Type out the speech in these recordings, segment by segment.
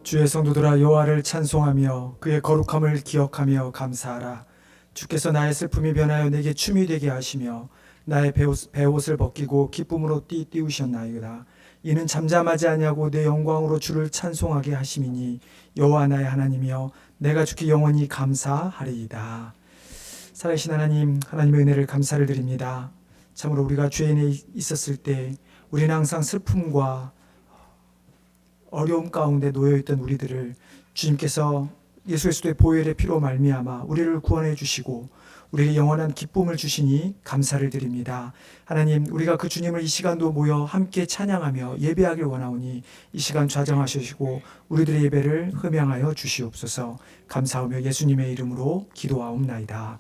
주의 성도들아 여호와를 찬송하며 그의 거룩함을 기억하며 감사하라. 주께서 나의 슬픔이 변하여 내게 춤이 되게 하시며 나의 베옷을 벗기고 기쁨으로 띠우셨나이다. 이는 잠잠하지 아니하고 내 영광으로 주를 찬송하게 하심이니 여호와 나의 하나님이여 내가 주께 영원히 감사하리이다. 살아계신 하나님, 하나님의 은혜를 감사를 드립니다. 참으로 우리가 죄인에 있었을 때 우리는 항상 슬픔과 어려움 가운데 놓여있던 우리들을 주님께서 예수 그리스도의 보혈의 피로 말미암아 우리를 구원해 주시고 우리에게 영원한 기쁨을 주시니 감사를 드립니다. 하나님, 우리가 그 주님을 이 시간도 모여 함께 찬양하며 예배하길 원하오니 이 시간 좌정하시고 우리들의 예배를 흠양하여 주시옵소서. 감사하며 예수님의 이름으로 기도하옵나이다.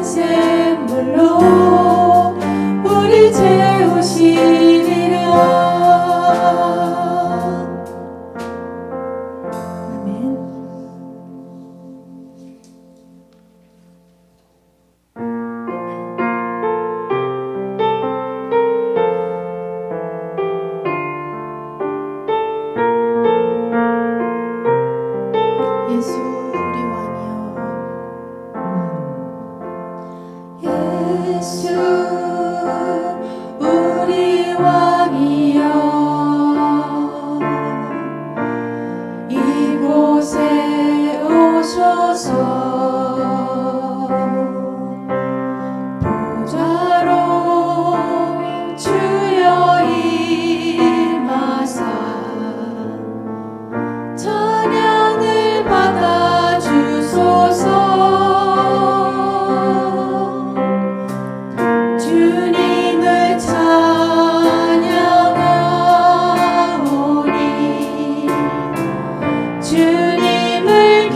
샘물로 우리 채우시 우리 왕이여 이곳에 오셔서 보좌로 주여 임하사 찬양을 받아 주소서. 주님을 찬양하오니 주님을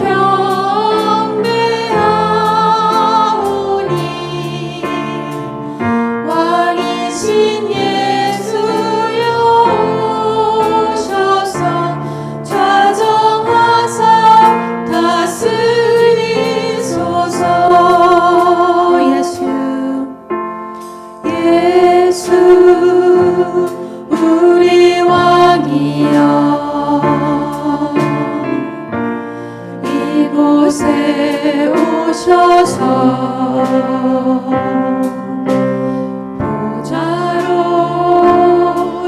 경배하오니 왕이신 예수여 오셔서 좌정하사 다스리소서. 예수 우리 왕이여 이곳에 오셔서 보좌로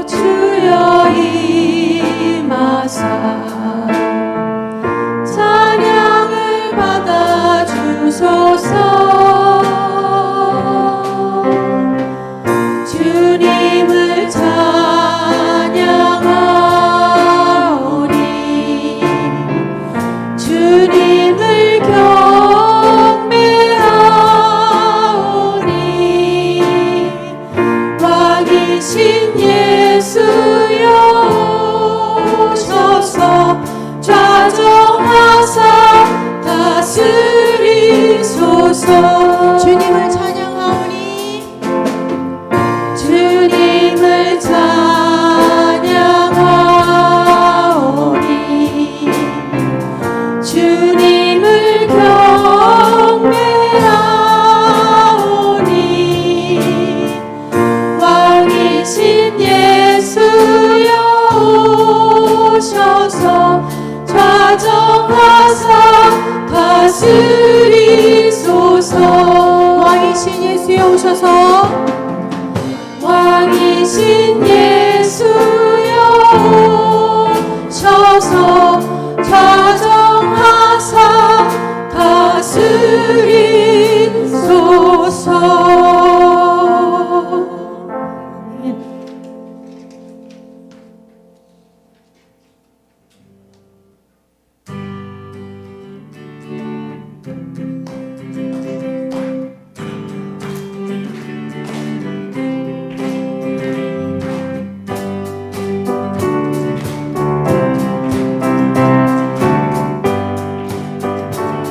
주여 임하사 찬양을 받아 주소서. 주님을 찬양하오니 주님을 경배하오니 왕이신 예수여 오셔서 좌정하사 다스리소서. 주님을 찬양하오니 주님을 찬양하오니 주님을 경배하오니 왕이신 예수여 오셔서 좌정하사 다스리소서. 왕이신 예수여 오셔서 왕이신 예수여 오셔서 좌정하사 다스리소서.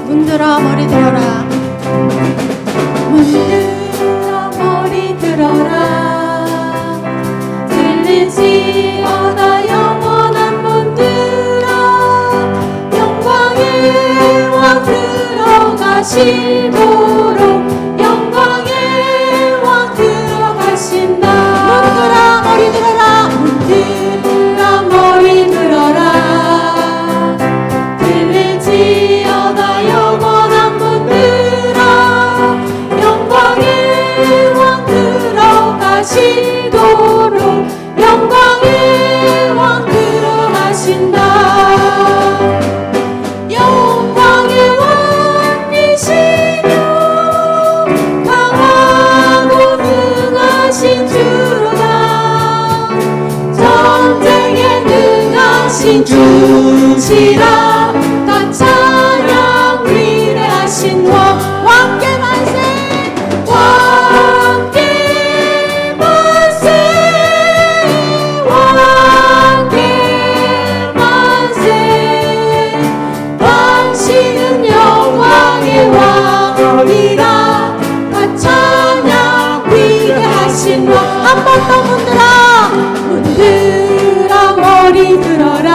문들어 머리 들어라 문들어 머리 들어라 들리지어다 영원한 문들어 영광의 왕 들어가시도록 영광의 왕 들어가신다. 문들어 머리 들어라 문들어 머리 들어라 들리지어다 영원한 문들어 영광의 왕 들어가시도록 영광의 왕 들어가신다. 영광의 왕이시여 강하고 능하신 주로다 전쟁에 능하신 주시라 다 찬양 위대하신 왕께 만세 왕께 만세 왕께 만세 당신은 영광의 왕이라 다 찬양 위대하신 왕. 한 번 더 문들어 문들어 머리 들어라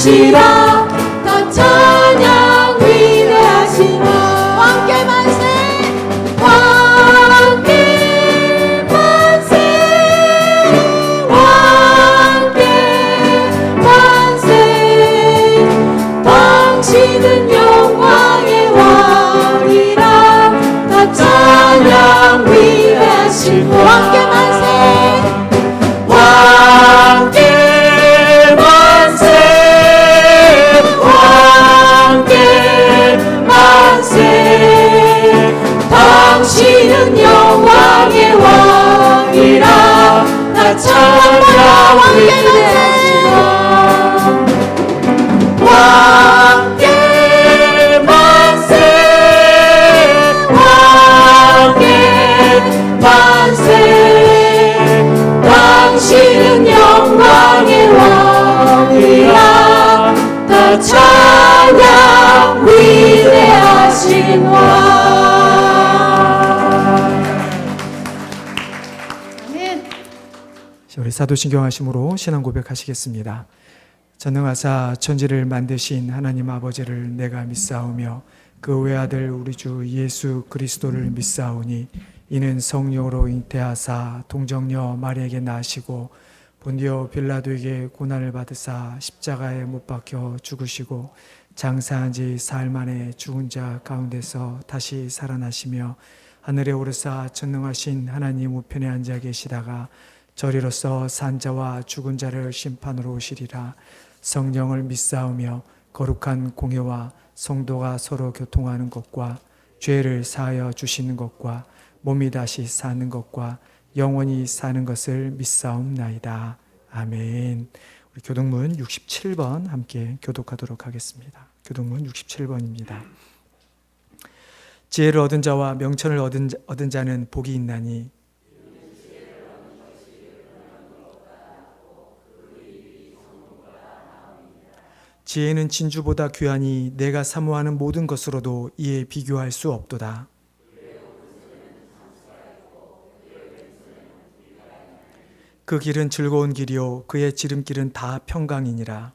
위대하시라 다 찬양 위대하시라 왕께 만세 왕께 만세 왕께 만세 당신은 영광의 왕이라 다 찬양 위대하신 왕께 만세 왕께 만세 왕께 만세 당신은 영광의 왕이라 다 찬양 위대하시라 왕께 만세 왕께 만세 당신은 영광의 왕이라 다 찬양 위대하신 왕 아멘. 우리 사도신경 하심으로 신앙 고백하시겠습니다. 전능하사 천지를 만드신 하나님 아버지를 내가 믿사오며 그 외아들 우리 주 예수 그리스도를 믿사오니 이는 성령으로 잉태하사 동정녀 마리에게 나시고 본디오 빌라도에게 고난을 받으사 십자가에 못 박혀 죽으시고 장사한 지 사흘 만에 죽은 자 가운데서 다시 살아나시며 하늘에 오르사 전능하신 하나님 우편에 앉아 계시다가 저리로서 산자와 죽은 자를 심판으로 오시리라. 성령을 믿사오며 거룩한 공회와 성도가 서로 교통하는 것과 죄를 사하여 주시는 것과 몸이 다시 사는 것과 영원히 사는 것을 믿사옵나이다. 아멘. 우리 교동문 67번 함께 교독하도록 하겠습니다. 교동문 67번입니다. 지혜를 얻은 자와 명철을 얻은 자는 복이 있나니 지혜는 진주보다 귀하니 내가 사모하는 모든 것으로도 이에 비교할 수 없도다. 그 길은 즐거운 길이요 그의 지름길은 다 평강이니라.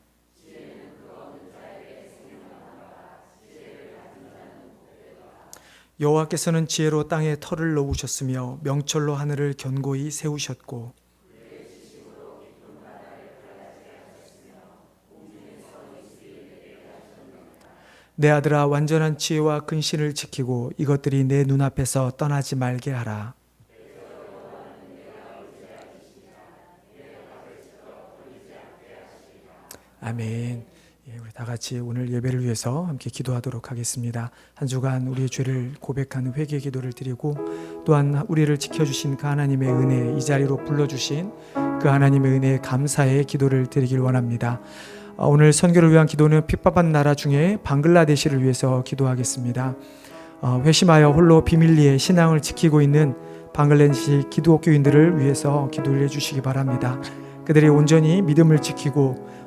여호와께서는 지혜로 땅에 터를 놓으셨으며 명철로 하늘을 견고히 세우셨고 내 아들아 완전한 지혜와 근신을 지키고 이것들이 내 눈앞에서 떠나지 말게 하라. 아멘. 우리 다 같이 오늘 예배를 위해서 함께 기도하도록 하겠습니다. 한 주간 우리의 죄를 고백하는 회개 기도를 드리고 또한 우리를 지켜주신 그 하나님의 은혜, 이 자리로 불러주신 그 하나님의 은혜에 감사의 기도를 드리길 원합니다. 오늘 선교를 위한 기도는 핍박받는 나라 중에 방글라데시를 위해서 기도하겠습니다. 회심하여 홀로 비밀리에 신앙을 지키고 있는 방글라데시 기독교인들을 위해서 기도를 해주시기 바랍니다. 그들이 온전히 믿음을 지키고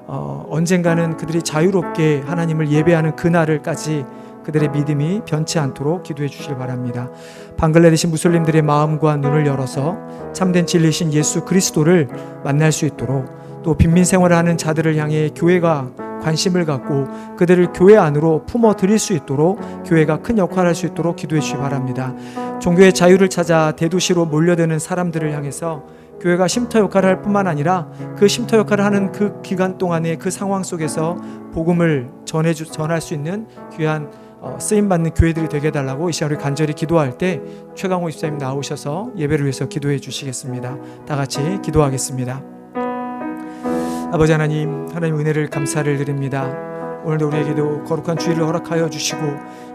언젠가는 그들이 자유롭게 하나님을 예배하는 그날을까지 그들의 믿음이 변치 않도록 기도해 주시기 바랍니다. 방글라데시 무슬림들의 마음과 눈을 열어서 참된 진리신 예수 그리스도를 만날 수 있도록 또 빈민 생활을 하는 자들을 향해 교회가 관심을 갖고 그들을 교회 안으로 품어들일 수 있도록 교회가 큰 역할을 할 수 있도록 기도해 주시기 바랍니다. 종교의 자유를 찾아 대도시로 몰려드는 사람들을 향해서 교회가 쉼터 역할을 할 뿐만 아니라 그 쉼터 역할을 하는 그 기간 동안에 그 상황 속에서 복음을 전할 수 있는 귀한 쓰임받는 교회들이 되게 해달라고 이 시간 우리 간절히 기도할 때 최강호 집사님 나오셔서 예배를 위해서 기도해 주시겠습니다. 다 같이 기도하겠습니다. 아버지 하나님 은혜를 감사를 드립니다. 오늘도 우리에게도 거룩한 주일을 허락하여 주시고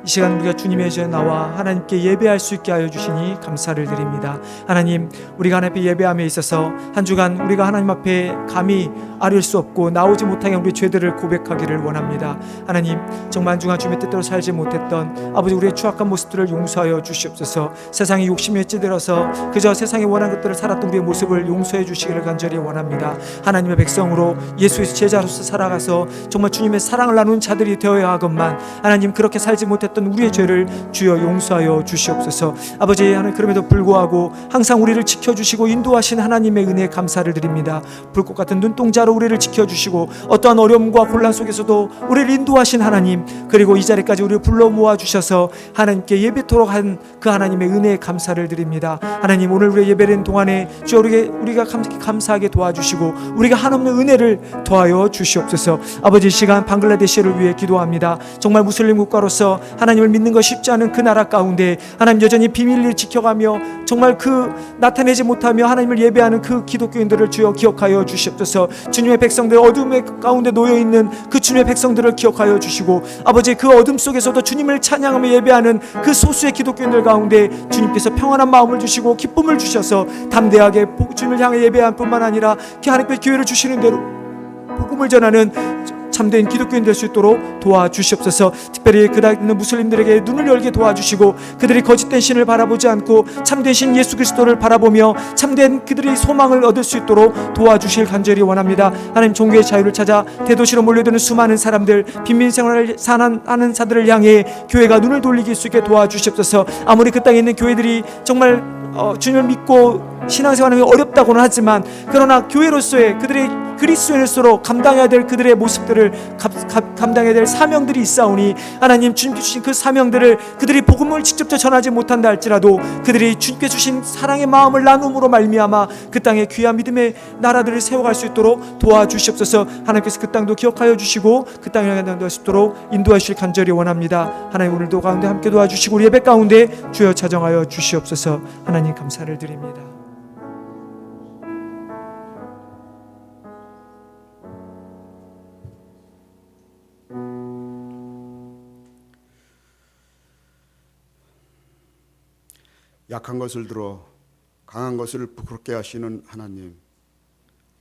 이 시간 우리가 주님의 전에 나와 하나님께 예배할 수 있게 하여 주시니 감사를 드립니다. 하나님, 우리가 하나님 앞에 예배함에 있어서 한 주간 우리가 하나님 앞에 감히 아릴 수 없고 나오지 못하게 우리 죄들을 고백하기를 원합니다. 하나님, 정말 한 주간 주님의 뜻대로 살지 못했던 아버지 우리의 추악한 모습들을 용서하여 주시옵소서. 세상의 욕심에 찌들어서 그저 세상의 원하는 것들을 살았던 우리의 모습을 용서해 주시기를 간절히 원합니다. 하나님의 백성으로 예수의 제자로서 살아가서 정말 주님의 사랑을 사랑을 나누는 자들이 되어야 하건만 하나님 그렇게 살지 못했던 우리의 죄를 주여 용서하여 주시옵소서. 아버지 하나님 그럼에도 불구하고 항상 우리를 지켜주시고 인도하신 하나님의 은혜에 감사를 드립니다. 불꽃 같은 눈동자로 우리를 지켜주시고 어떠한 어려움과 곤란 속에서도 우리를 인도하신 하나님, 그리고 이 자리까지 우리를 불러 모아주셔서 하나님께 예배토록 한 그 하나님의 은혜에 감사를 드립니다. 하나님 오늘 우리의 예배는 동안에 주여 우리가 감사하게 도와주시고 우리가 한없는 은혜를 더하여 주시옵소서. 아버지 시간 방글라데시를 위해 기도합니다. 정말 무슬림 국가로서 하나님을 믿는 것 쉽지 않은 그 나라 가운데 하나님 여전히 비밀리를 지켜가며 정말 그 나타내지 못하며 하나님을 예배하는 그 기독교인들을 주여 기억하여 주시옵소서. 주님의 백성들 어둠의 가운데 놓여있는 그 주님의 백성들을 기억하여 주시고 아버지 그 어둠 속에서도 주님을 찬양하며 예배하는 그 소수의 기독교인들 가운데 주님께서 평안한 마음을 주시고 기쁨을 주셔서 담대하게 주님을 향해 예배할 뿐만 아니라 하나님께 기회를 주시는 대로 복음을 전하는 참된 기독교인 될 수 있도록 도와주시옵소서. 특별히 그다 있는 무슬림들에게 눈을 열게 도와주시고 그들이 거짓된 신을 바라보지 않고 참된 신 예수 그리스도를 바라보며 참된 그들의 소망을 얻을 수 있도록 도와주실 간절히 원합니다. 하나님 종교의 자유를 찾아 대도시로 몰려드는 수많은 사람들, 빈민 생활을 하는 자들을 향해 교회가 눈을 돌리게 수 있게 도와주시옵소서. 아무리 그 땅에 있는 교회들이 정말 주님을 믿고 신앙생활하기 어렵다고는 하지만 그러나 교회로서의 그들의 그리스도인으로 감당해야 될 그들의 모습들을 감당해야 될 사명들이 있사오니 하나님 주님께 주신 그 사명들을 그들이 복음을 직접 전하지 못한다 할지라도 그들이 주님께 주신 사랑의 마음을 나눔으로 말미암아 그 땅에 귀한 믿음의 나라들을 세워갈 수 있도록 도와주시옵소서. 하나님께서 그 땅도 기억하여 주시고 그 땅을 향해 인도할 수 있도록 인도해 주실 간절히 원합니다. 하나님 오늘도 가운데 함께 도와주시고 우리 예배 가운데 주여 자정하여 주시옵소서. 하나님 감사를 드립니다. 약한 것을 들어 강한 것을 부끄럽게 하시는 하나님,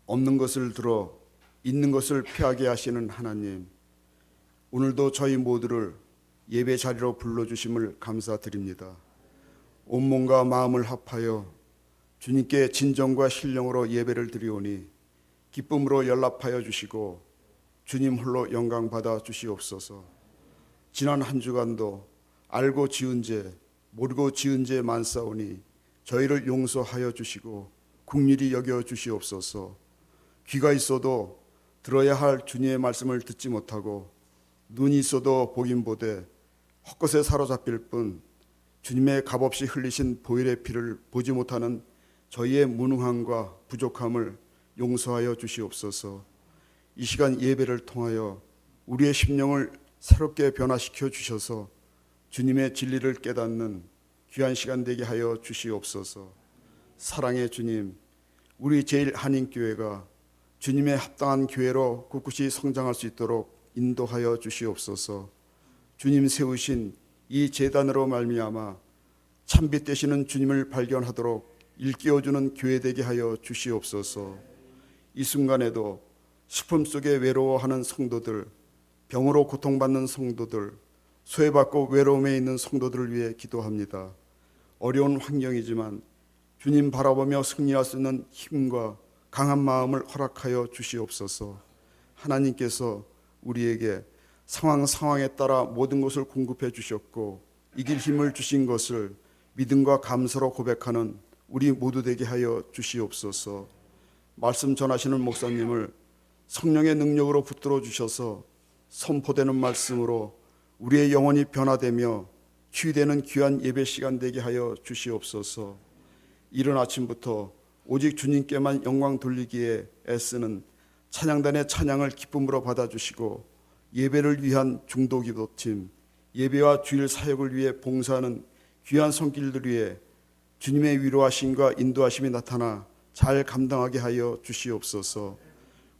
없는 것을 들어 있는 것을 피하게 하시는 하나님, 오늘도 저희 모두를 예배 자리로 불러주심을 감사드립니다. 온몸과 마음을 합하여 주님께 진정과 신령으로 예배를 드리오니 기쁨으로 연락하여 주시고 주님 홀로 영광 받아 주시옵소서. 지난 한 주간도 알고 지은 죄 모르고 지은 죄 많사오니 저희를 용서하여 주시고 긍휼히 여겨 주시옵소서. 귀가 있어도 들어야 할 주님의 말씀을 듣지 못하고 눈이 있어도 보긴 보되 헛것에 사로잡힐 뿐 주님의 값없이 흘리신 보혈의 피를 보지 못하는 저희의 무능함과 부족함을 용서하여 주시옵소서. 이 시간 예배를 통하여 우리의 심령을 새롭게 변화시켜 주셔서 주님의 진리를 깨닫는 귀한 시간 되게 하여 주시옵소서. 사랑의 주님, 우리 제일한인교회가 주님의 합당한 교회로 꿋꿋이 성장할 수 있도록 인도하여 주시옵소서. 주님 세우신 이 제단으로 말미암아 참빛 되시는 주님을 발견하도록 일깨워주는 교회 되게 하여 주시옵소서. 이 순간에도 슬픔 속에 외로워하는 성도들, 병으로 고통받는 성도들, 소외받고 외로움에 있는 성도들을 위해 기도합니다. 어려운 환경이지만 주님 바라보며 승리할 수 있는 힘과 강한 마음을 허락하여 주시옵소서. 하나님께서 우리에게 상황에 따라 모든 것을 공급해 주셨고 이길 힘을 주신 것을 믿음과 감사로 고백하는 우리 모두 되게 하여 주시옵소서. 말씀 전하시는 목사님을 성령의 능력으로 붙들어 주셔서 선포되는 말씀으로 우리의 영혼이 변화되며 치유되는 귀한 예배 시간 되게 하여 주시옵소서. 이른 아침부터 오직 주님께만 영광 돌리기에 애쓰는 찬양단의 찬양을 기쁨으로 받아주시고 예배를 위한 중도기도팀, 예배와 주일 사역을 위해 봉사하는 귀한 손길들 위해 주님의 위로하심과 인도하심이 나타나 잘 감당하게 하여 주시옵소서.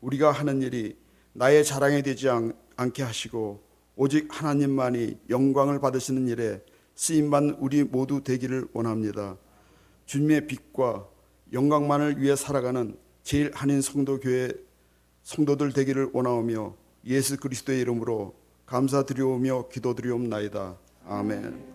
우리가 하는 일이 나의 자랑이 되지 않게 하시고 오직 하나님만이 영광을 받으시는 일에 쓰임받는 우리 모두 되기를 원합니다. 주님의 빛과 영광만을 위해 살아가는 제일한인 성도교회 성도들 되기를 원하오며 예수 그리스도의 이름으로 감사드리오며 기도드리옵나이다. 아멘.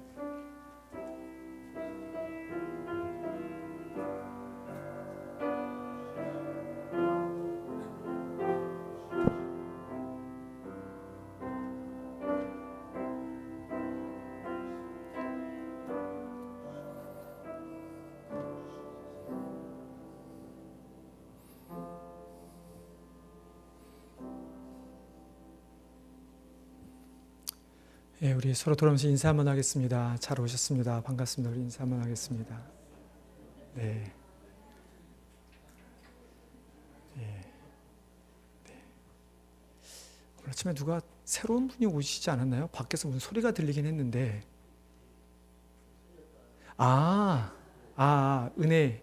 예, 우리 서로 돌아오면서 인사 한번 하겠습니다. 잘 오셨습니다. 반갑습니다. 우리 인사 한번 하겠습니다. 네. 예. 네. 오늘 아침에 누가 새로운 분이 오시지 않았나요? 밖에서 무슨 소리가 들리긴 했는데. 은혜,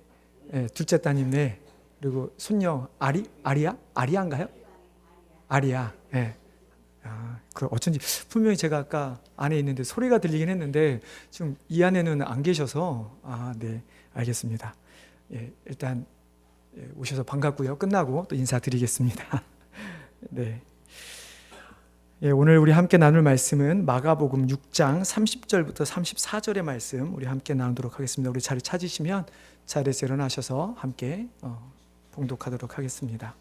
예, 둘째 따님, 네. 그리고 손녀, 아리아인가요? 아리아, 예. 그럼 어쩐지 분명히 제가 아까 안에 있는데 소리가 들리긴 했는데 지금 이 안에는 안 계셔서 네, 알겠습니다. 예, 일단 오셔서 반갑고요. 끝나고 또 인사드리겠습니다. 네. 예, 오늘 우리 함께 나눌 말씀은 마가복음 6장 30절부터 34절의 말씀 우리 함께 나누도록 하겠습니다. 우리 자리 찾으시면 자리에서 일어나셔서 함께 봉독하도록 하겠습니다.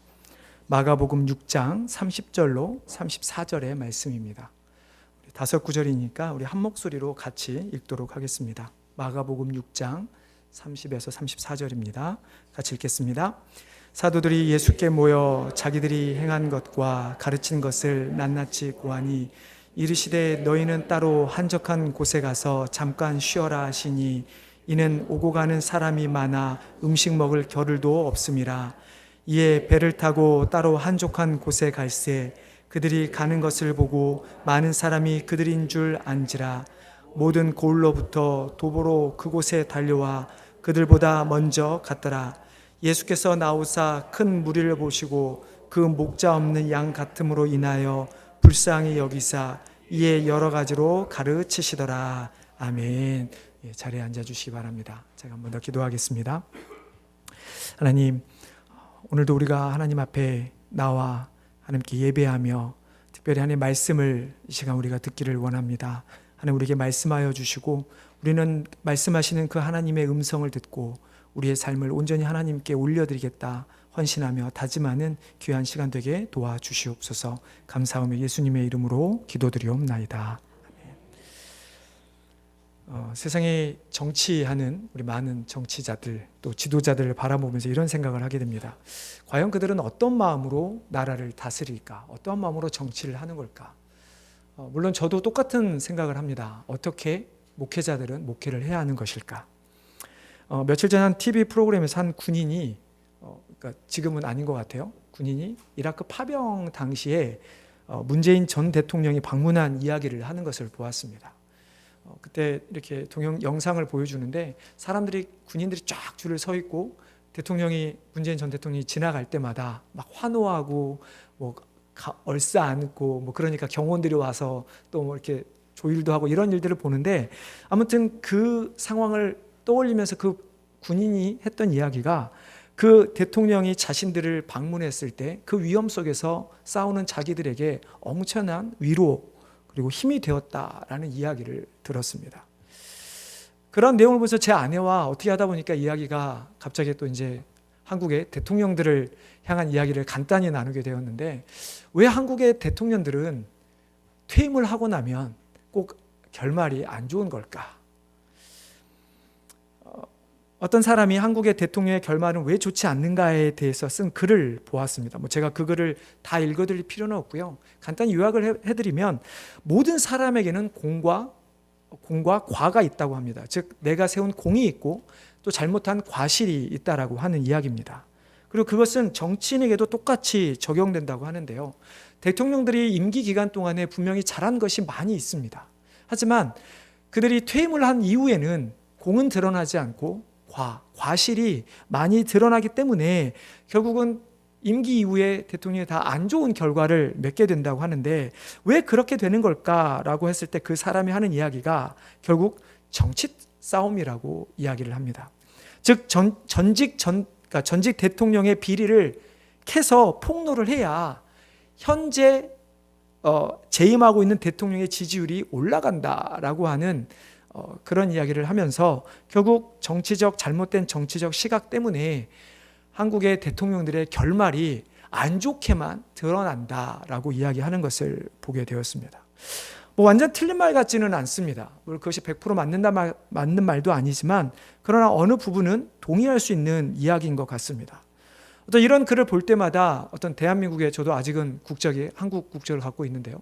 마가복음 6장 30절로 34절의 말씀입니다. 5구절이니까 우리 한 목소리로 같이 읽도록 하겠습니다. 마가복음 6장 30에서 34절입니다. 같이 읽겠습니다. 사도들이 예수께 모여 자기들이 행한 것과 가르친 것을 낱낱이 고하니 이르시되 너희는 따로 한적한 곳에 가서 잠깐 쉬어라 하시니 이는 오고 가는 사람이 많아 음식 먹을 겨를도 없음이라. 이에 배를 타고 따로 한적한 곳에 갈새 그들이 가는 것을 보고 많은 사람이 그들인 줄 안지라. 모든 고을로부터 도보로 그곳에 달려와 그들보다 먼저 갔더라. 예수께서 나오사 큰 무리를 보시고 그 목자 없는 양 같음으로 인하여 불쌍히 여기사 이에 여러 가지로 가르치시더라. 아멘. 예, 자리에 앉아주시기 바랍니다. 제가 한 번 더 기도하겠습니다. 하나님, 오늘도 우리가 하나님 앞에 나와 하나님께 예배하며 특별히 하나님의 말씀을 이 시간 우리가 듣기를 원합니다. 하나님 우리에게 말씀하여 주시고 우리는 말씀하시는 그 하나님의 음성을 듣고 우리의 삶을 온전히 하나님께 올려드리겠다 헌신하며 다짐하는 귀한 시간 되게 도와주시옵소서. 감사하며 예수님의 이름으로 기도드리옵나이다. 세상에 정치하는 우리 많은 정치자들 또 지도자들을 바라보면서 이런 생각을 하게 됩니다. 과연 그들은 어떤 마음으로 나라를 다스릴까? 어떤 마음으로 정치를 하는 걸까? 물론 저도 똑같은 생각을 합니다. 어떻게 목회자들은 목회를 해야 하는 것일까? 며칠 전 한 TV 프로그램에서 한 군인이 그러니까 지금은 아닌 것 같아요. 군인이 이라크 파병 당시에 문재인 전 대통령이 방문한 이야기를 하는 것을 보았습니다. 그때 이렇게 영상을 보여주는데 사람들이 군인들이 쫙 줄을 서 있고 문재인 전 대통령이 지나갈 때마다 막 환호하고 뭐 얼싸 안고 뭐 그러니까 경호원들이 와서 또 뭐 이렇게 조율도 하고 이런 일들을 보는데 아무튼 그 상황을 떠올리면서 그 군인이 했던 이야기가 그 대통령이 자신들을 방문했을 때 그 위험 속에서 싸우는 자기들에게 엄청난 위로 그리고 힘이 되었다라는 이야기를 들었습니다. 그런 내용을 보면서 제 아내와 어떻게 하다 보니까 이야기가 갑자기 또 이제 한국의 대통령들을 향한 이야기를 간단히 나누게 되었는데 왜 한국의 대통령들은 퇴임을 하고 나면 꼭 결말이 안 좋은 걸까? 어떤 사람이 한국의 대통령의 결말은 왜 좋지 않는가에 대해서 쓴 글을 보았습니다. 제가 그 글을 다 읽어드릴 필요는 없고요. 간단히 요약을 해드리면 모든 사람에게는 공과 과가 있다고 합니다. 즉 내가 세운 공이 있고 또 잘못한 과실이 있다라고 하는 이야기입니다. 그리고 그것은 정치인에게도 똑같이 적용된다고 하는데요. 대통령들이 임기 기간 동안에 분명히 잘한 것이 많이 있습니다. 하지만 그들이 퇴임을 한 이후에는 공은 드러나지 않고 과실이 많이 드러나기 때문에 결국은 임기 이후에 대통령이 다 안 좋은 결과를 맺게 된다고 하는데 왜 그렇게 되는 걸까라고 했을 때 그 사람이 하는 이야기가 결국 정치 싸움이라고 이야기를 합니다. 즉 전직 대통령의 비리를 캐서 폭로를 해야 현재 재임하고 있는 대통령의 지지율이 올라간다라고 하는 그런 이야기를 하면서 결국 잘못된 정치적 시각 때문에 한국의 대통령들의 결말이 안 좋게만 드러난다라고 이야기하는 것을 보게 되었습니다. 완전 틀린 말 같지는 않습니다. 물론 그것이 100% 맞는 말도 아니지만 그러나 어느 부분은 동의할 수 있는 이야기인 것 같습니다. 어떤 이런 글을 볼 때마다 어떤 대한민국에 저도 아직은 한국 국적을 갖고 있는데요.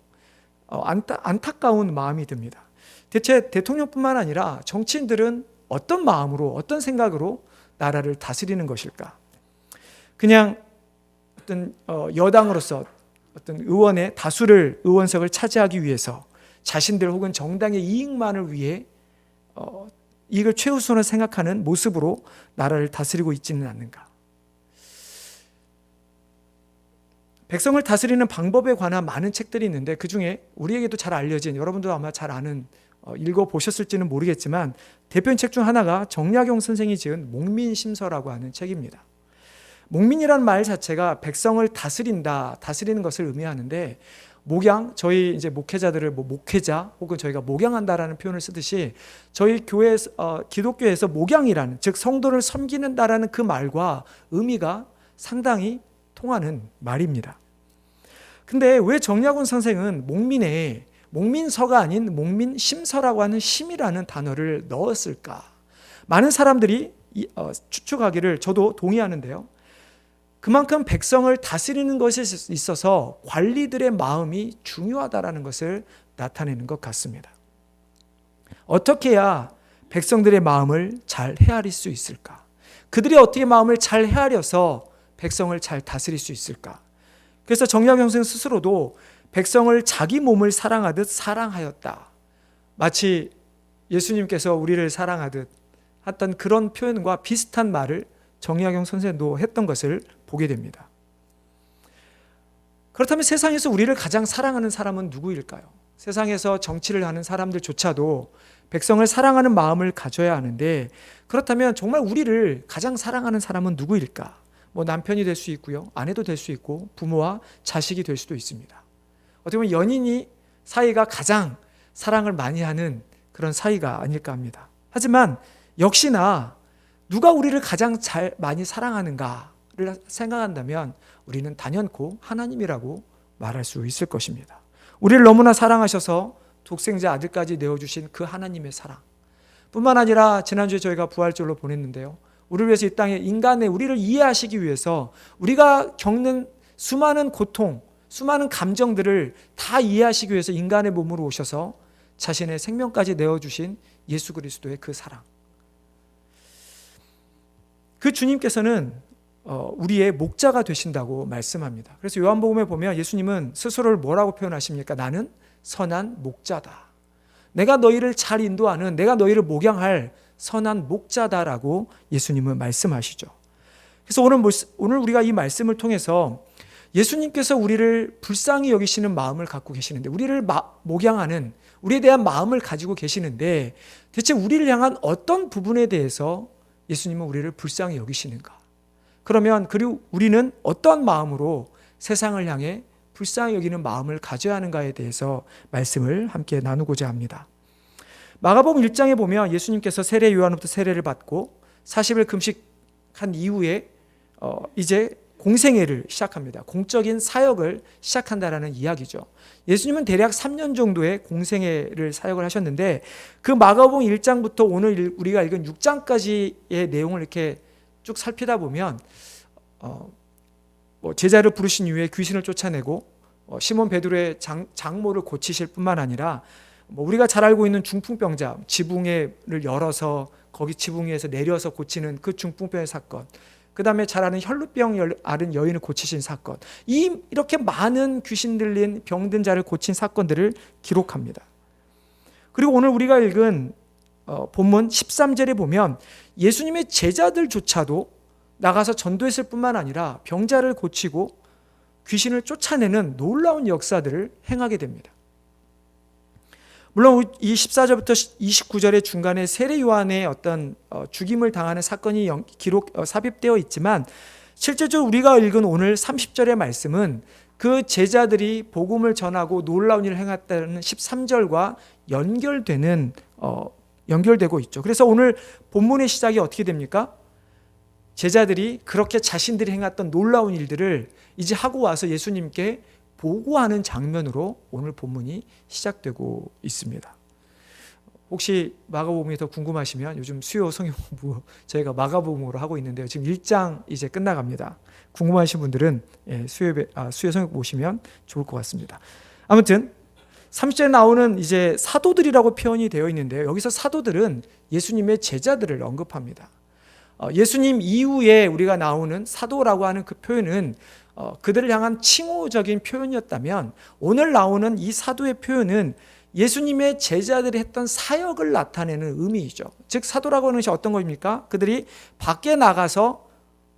안타까운 마음이 듭니다. 대체 대통령뿐만 아니라 정치인들은 어떤 마음으로, 어떤 생각으로 나라를 다스리는 것일까? 그냥 어떤 여당으로서 어떤 의원의 다수를, 의원석을 차지하기 위해서 자신들 혹은 정당의 이익만을 위해 이익을 최우선으로 생각하는 모습으로 나라를 다스리고 있지는 않는가? 백성을 다스리는 방법에 관한 많은 책들이 있는데 그중에 우리에게도 잘 알려진, 여러분도 아마 잘 아는, 읽어보셨을지는 모르겠지만 대표인 책 중 하나가 정약용 선생이 지은 목민심서라고 하는 책입니다. 목민이라는 말 자체가 백성을 다스린다, 다스리는 것을 의미하는데, 목양, 저희 이제 목회자들을 목회자 혹은 저희가 목양한다라는 표현을 쓰듯이 저희 교회, 기독교에서 목양이라는, 즉 성도를 섬기는다라는 그 말과 의미가 상당히 통하는 말입니다. 근데 왜 정약용 선생은 목민에 목민서가 아닌 목민심서라고 하는 심이라는 단어를 넣었을까? 많은 사람들이 추측하기를 저도 동의하는데요. 그만큼 백성을 다스리는 것에 있어서 관리들의 마음이 중요하다는 것을 나타내는 것 같습니다. 어떻게 해야 백성들의 마음을 잘 헤아릴 수 있을까? 그들이 어떻게 마음을 잘 헤아려서 백성을 잘 다스릴 수 있을까? 그래서 정약용 선생 스스로도 백성을 자기 몸을 사랑하듯 사랑하였다. 마치 예수님께서 우리를 사랑하듯 했던 그런 표현과 비슷한 말을 정약용 선생도 했던 것을 보게 됩니다. 그렇다면 세상에서 우리를 가장 사랑하는 사람은 누구일까요? 세상에서 정치를 하는 사람들조차도 백성을 사랑하는 마음을 가져야 하는데, 그렇다면 정말 우리를 가장 사랑하는 사람은 누구일까? 남편이 될 수 있고요, 아내도 될 수 있고, 부모와 자식이 될 수도 있습니다. 어떻게 보면 연인이 사이가 가장 사랑을 많이 하는 그런 사이가 아닐까 합니다. 하지만 역시나 누가 우리를 가장 많이 사랑하는가를 생각한다면 우리는 단연코 하나님이라고 말할 수 있을 것입니다. 우리를 너무나 사랑하셔서 독생자 아들까지 내어주신 그 하나님의 사랑 뿐만 아니라, 지난주에 저희가 부활절로 보냈는데요, 우리를 위해서 이 땅에 인간의 우리를 이해하시기 위해서 우리가 겪는 수많은 고통, 수많은 감정들을 다 이해하시기 위해서 인간의 몸으로 오셔서 자신의 생명까지 내어주신 예수 그리스도의 그 사랑, 그 주님께서는 우리의 목자가 되신다고 말씀합니다. 그래서 요한복음에 보면 예수님은 스스로를 뭐라고 표현하십니까? 나는 선한 목자다. 내가 너희를 잘 인도하는, 내가 너희를 목양할 선한 목자다라고 예수님은 말씀하시죠. 그래서 오늘 우리가 이 말씀을 통해서 예수님께서 우리를 불쌍히 여기시는 마음을 갖고 계시는데, 우리를 목양하는, 우리에 대한 마음을 가지고 계시는데, 대체 우리를 향한 어떤 부분에 대해서 예수님은 우리를 불쌍히 여기시는가? 그러면 그리고 우리는 어떤 마음으로 세상을 향해 불쌍히 여기는 마음을 가져야 하는가에 대해서 말씀을 함께 나누고자 합니다. 마가복음 1장에 보면 예수님께서 세례 요한으로부터 세례를 받고 40일 금식한 이후에 이제 공생애를 시작합니다. 공적인 사역을 시작한다라는 이야기죠. 예수님은 대략 3년 정도의 공생애를 사역을 하셨는데, 그 마가복음 1장부터 오늘 우리가 읽은 6장까지의 내용을 이렇게 쭉 살피다 보면 제자를 부르신 이후에 귀신을 쫓아내고 시몬 베드로의 장모를 고치실 뿐만 아니라 우리가 잘 알고 있는 중풍병자, 지붕을 열어서 거기 지붕 위에서 내려서 고치는 그 중풍병의 사건, 그 다음에 잘 아는 혈루병 앓은 여인을 고치신 사건, 이렇게 많은 귀신 들린 병든 자를 고친 사건들을 기록합니다. 그리고 오늘 우리가 읽은 본문 13절에 보면 예수님의 제자들조차도 나가서 전도했을 뿐만 아니라 병자를 고치고 귀신을 쫓아내는 놀라운 역사들을 행하게 됩니다. 물론 이 14절부터 29절의 중간에 세례 요한의 어떤 죽임을 당하는 사건이 삽입되어 있지만, 실제적으로 우리가 읽은 오늘 30절의 말씀은 그 제자들이 복음을 전하고 놀라운 일을 행했다는 13절과 연결되고 있죠. 그래서 오늘 본문의 시작이 어떻게 됩니까? 제자들이 그렇게 자신들이 행했던 놀라운 일들을 이제 하고 와서 예수님께 보고하는 장면으로 오늘 본문이 시작되고 있습니다. 혹시 마가복음이 더 궁금하시면 요즘 수요 성경 공부 저희가 마가복음으로 하고 있는데요. 지금 1장 이제 끝나갑니다. 궁금하신 분들은 수요 성경 보시면 좋을 것 같습니다. 아무튼 30절에 나오는 이제 사도들이라고 표현이 되어 있는데요. 여기서 사도들은 예수님의 제자들을 언급합니다. 예수님 이후에 우리가 나오는 사도라고 하는 그 표현은 그들을 향한 칭호적인 표현이었다면, 오늘 나오는 이 사도의 표현은 예수님의 제자들이 했던 사역을 나타내는 의미이죠. 즉 사도라고 하는 것이 어떤 것입니까? 그들이 밖에 나가서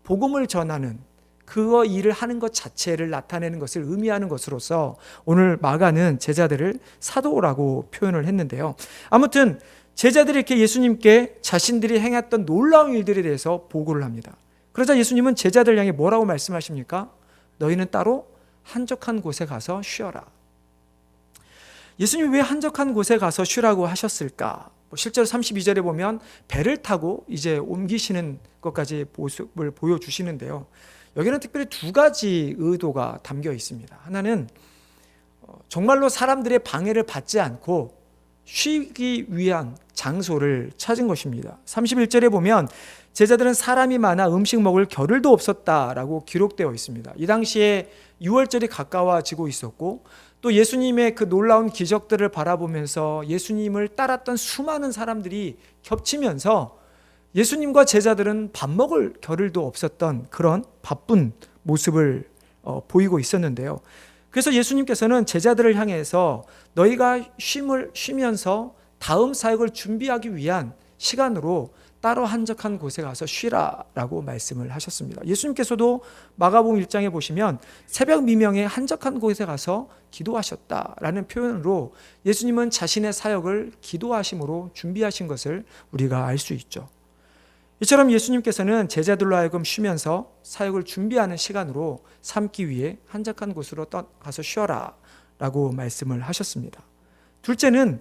복음을 전하는 그 일을 하는 것 자체를 나타내는 것을 의미하는 것으로서 오늘 마가는 제자들을 사도라고 표현을 했는데요. 아무튼 제자들이 이렇게 예수님께 자신들이 행했던 놀라운 일들에 대해서 보고를 합니다. 그러자 예수님은 제자들 향해 뭐라고 말씀하십니까? 너희는 따로 한적한 곳에 가서 쉬어라. 예수님이 왜 한적한 곳에 가서 쉬라고 하셨을까? 실제로 32절에 보면 배를 타고 이제 옮기시는 것까지 모습을 보여주시는데요. 여기는 특별히 두 가지 의도가 담겨 있습니다. 하나는 정말로 사람들의 방해를 받지 않고 쉬기 위한 장소를 찾은 것입니다. 31절에 보면 제자들은 사람이 많아 음식 먹을 겨를도 없었다라고 기록되어 있습니다. 이 당시에 6월절이 가까워지고 있었고, 또 예수님의 그 놀라운 기적들을 바라보면서 예수님을 따랐던 수많은 사람들이 겹치면서 예수님과 제자들은 밥 먹을 겨를도 없었던 그런 바쁜 모습을 보이고 있었는데요. 그래서 예수님께서는 제자들을 향해서 너희가 쉼을 쉬면서 다음 사역을 준비하기 위한 시간으로 따로 한적한 곳에 가서 쉬라라고 말씀을 하셨습니다. 예수님께서도 마가복음 1장에 보시면 새벽 미명에 한적한 곳에 가서 기도하셨다라는 표현으로 예수님은 자신의 사역을 기도하심으로 준비하신 것을 우리가 알 수 있죠. 이처럼 예수님께서는 제자들로 하여금 쉬면서 사역을 준비하는 시간으로 삼기 위해 한적한 곳으로 가서 쉬어라 라고 말씀을 하셨습니다. 둘째는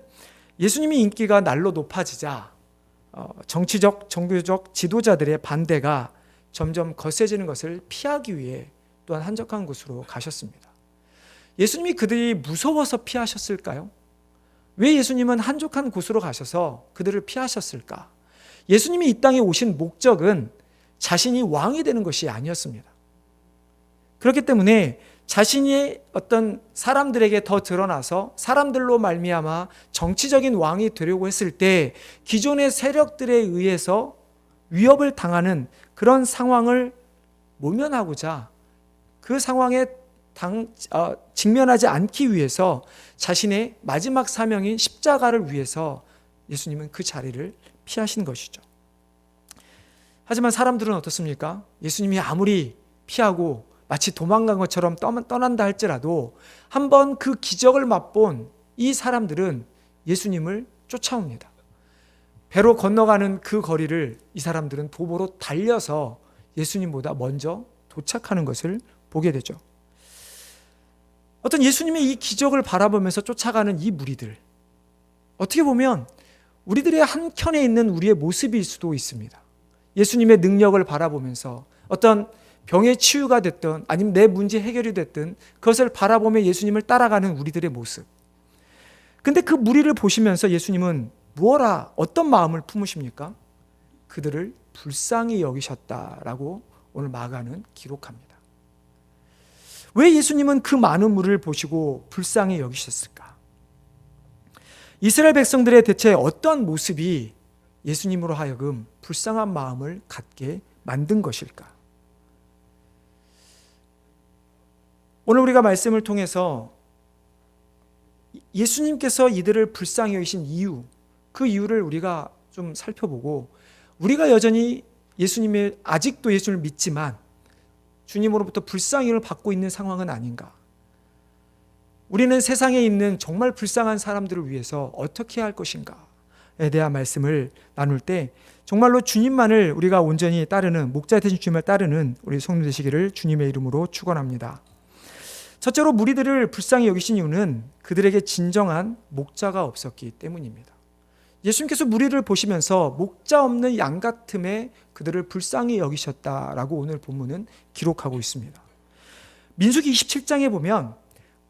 예수님의 인기가 날로 높아지자 정치적, 종교적 지도자들의 반대가 점점 거세지는 것을 피하기 위해 또한 한적한 곳으로 가셨습니다. 예수님이 그들이 무서워서 피하셨을까요? 왜 예수님은 한적한 곳으로 가셔서 그들을 피하셨을까? 예수님이 이 땅에 오신 목적은 자신이 왕이 되는 것이 아니었습니다. 그렇기 때문에 자신이 어떤 사람들에게 더 드러나서 사람들로 말미암아 정치적인 왕이 되려고 했을 때 기존의 세력들에 의해서 위협을 당하는 그런 상황을 모면하고자 그 상황에 직면하지 않기 위해서 자신의 마지막 사명인 십자가를 위해서 예수님은 그 자리를 피하신 것이죠. 하지만 사람들은 어떻습니까? 예수님이 아무리 피하고 마치 도망간 것처럼 떠난다 할지라도 한번 그 기적을 맛본 이 사람들은 예수님을 쫓아옵니다. 배로 건너가는 그 거리를 이 사람들은 도보로 달려서 예수님보다 먼저 도착하는 것을 보게 되죠. 어떤 예수님의 이 기적을 바라보면서 쫓아가는 이 무리들, 어떻게 보면 우리들의 한켠에 있는 우리의 모습일 수도 있습니다. 예수님의 능력을 바라보면서 어떤 병의 치유가 됐든 아니면 내 문제 해결이 됐든 그것을 바라보며 예수님을 따라가는 우리들의 모습. 근데 그 무리를 보시면서 예수님은 무엇라 어떤 마음을 품으십니까? 그들을 불쌍히 여기셨다라고 오늘 마가는 기록합니다. 왜 예수님은 그 많은 무리를 보시고 불쌍히 여기셨을까? 이스라엘 백성들의 대체 어떤 모습이 예수님으로 하여금 불쌍한 마음을 갖게 만든 것일까? 오늘 우리가 말씀을 통해서 예수님께서 이들을 불쌍히 여기신 이유, 그 이유를 우리가 좀 살펴보고, 우리가 여전히 아직도 예수님을 믿지만 주님으로부터 불쌍히를 받고 있는 상황은 아닌가? 우리는 세상에 있는 정말 불쌍한 사람들을 위해서 어떻게 할 것인가에 대한 말씀을 나눌 때 정말로 주님만을 우리가 온전히 따르는, 목자 되신 주님을 따르는 우리 성도 되시기를 주님의 이름으로 축원합니다. 첫째로 무리들을 불쌍히 여기신 이유는 그들에게 진정한 목자가 없었기 때문입니다. 예수님께서 무리를 보시면서 목자 없는 양 같음에 그들을 불쌍히 여기셨다라고 오늘 본문은 기록하고 있습니다. 민수기 27장에 보면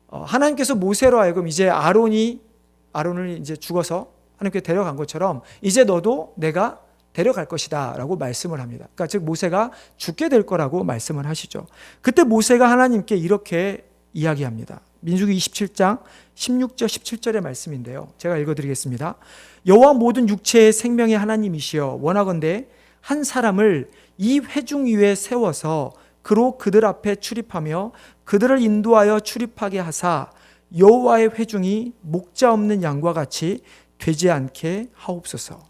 하나님께서 모세로 하여금 이제 아론을 이제 죽어서 하나님께 데려간 것처럼 이제 너도 내가 데려갈 것이다 라고 말씀을 합니다. 그러니까 즉 모세가 죽게 될 거라고 말씀을 하시죠. 그때 모세가 하나님께 이렇게 이야기합니다. 민수기 27장 16절 17절의 말씀인데요. 제가 읽어드리겠습니다. 여호와 모든 육체의 생명의 하나님이시여 원하건대 한 사람을 이 회중 위에 세워서 그로 그들 앞에 출입하며 그들을 인도하여 출입하게 하사 여호와의 회중이 목자 없는 양과 같이 되지 않게 하옵소서.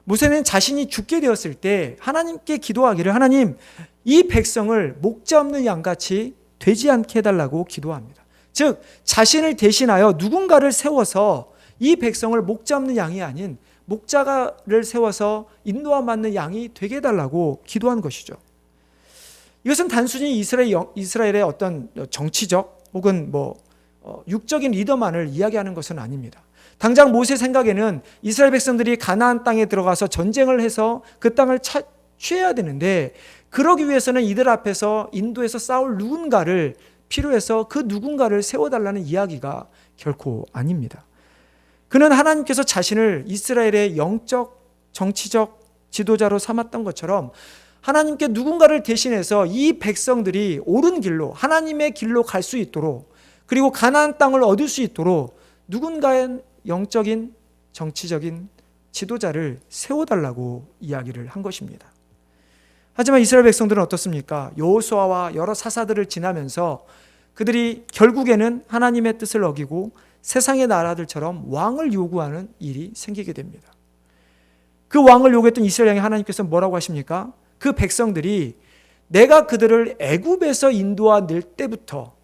모세는 자신이 죽게 되었을 때 하나님께 기도하기를 하나님 이 백성을 목자 없는 양같이 되지 않게 해달라고 기도합니다. 즉 자신을 대신하여 누군가를 세워서 이 백성을 목자 없는 양이 아닌 목자를 세워서 인도함 받는 양이 되게 해달라고 기도한 것이죠. 이것은 단순히 이스라엘의 어떤 정치적 혹은 육적인 리더만을 이야기하는 것은 아닙니다. 당장 모세 생각에는 이스라엘 백성들이 가나안 땅에 들어가서 전쟁을 해서 그 땅을 취해야 되는데 그러기 위해서는 이들 앞에서 인도에서 싸울 누군가를 필요해서 그 누군가를 세워달라는 이야기가 결코 아닙니다. 그는 하나님께서 자신을 이스라엘의 영적, 정치적 지도자로 삼았던 것처럼 하나님께 누군가를 대신해서 이 백성들이 옳은 길로 하나님의 길로 갈 수 있도록 그리고 가나안 땅을 얻을 수 있도록 누군가의 영적인 정치적인 지도자를 세워달라고 이야기를 한 것입니다. 하지만 이스라엘 백성들은 어떻습니까? 여호수아와 여러 사사들을 지나면서 그들이 결국에는 하나님의 뜻을 어기고 세상의 나라들처럼 왕을 요구하는 일이 생기게 됩니다. 그 왕을 요구했던 이스라엘 향해 하나님께서 뭐라고 하십니까? 그 백성들이 내가 그들을 애굽에서 인도하낼 때부터,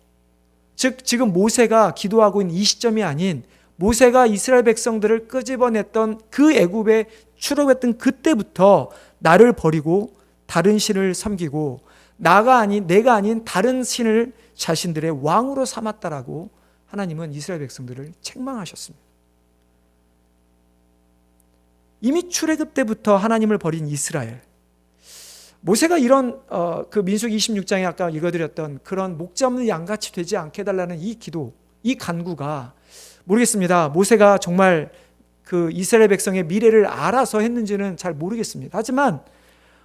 즉 지금 모세가 기도하고 있는 이 시점이 아닌 모세가 이스라엘 백성들을 끄집어냈던 그 애굽에 출애굽했던 그때부터 나를 버리고 다른 신을 섬기고 내가 아닌 다른 신을 자신들의 왕으로 삼았다라고 하나님은 이스라엘 백성들을 책망하셨습니다. 이미 출애굽 때부터 하나님을 버린 이스라엘, 모세가 이런 그 민수기 26장에 아까 읽어드렸던 그런 목자 없는 양같이 되지 않게 해달라는 이 기도, 이 간구가 모르겠습니다. 모세가 정말 그 이스라엘 백성의 미래를 알아서 했는지는 잘 모르겠습니다. 하지만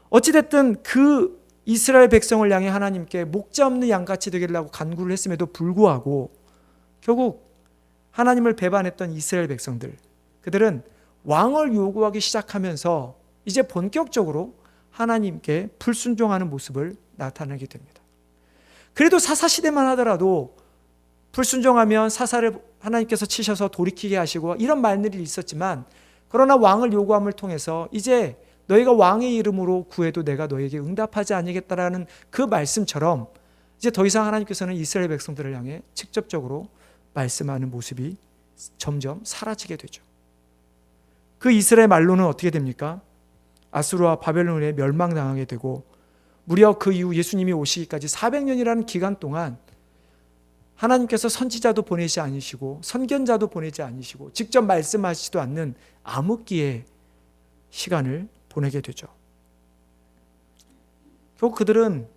어찌됐든 그 이스라엘 백성을 향해 하나님께 목자 없는 양같이 되겠다고 간구를 했음에도 불구하고 결국 하나님을 배반했던 이스라엘 백성들, 그들은 왕을 요구하기 시작하면서 이제 본격적으로 하나님께 불순종하는 모습을 나타내게 됩니다. 그래도 사사시대만 하더라도 불순종하면 사사를 하나님께서 치셔서 돌이키게 하시고 이런 말들이 있었지만, 그러나 왕을 요구함을 통해서 이제 너희가 왕의 이름으로 구해도 내가 너에게 응답하지 아니겠다라는 그 말씀처럼 이제 더 이상 하나님께서는 이스라엘 백성들을 향해 직접적으로 말씀하는 모습이 점점 사라지게 되죠. 그 이스라엘 말로는 어떻게 됩니까? 아수르와 바벨론에 멸망당하게 되고 무려 그 이후 예수님이 오시기까지 400년이라는 기간 동안 하나님께서 선지자도 보내지 않으시고 선견자도 보내지 않으시고 직접 말씀하시지도 않는 암흑기의 시간을 보내게 되죠. 결국 그들은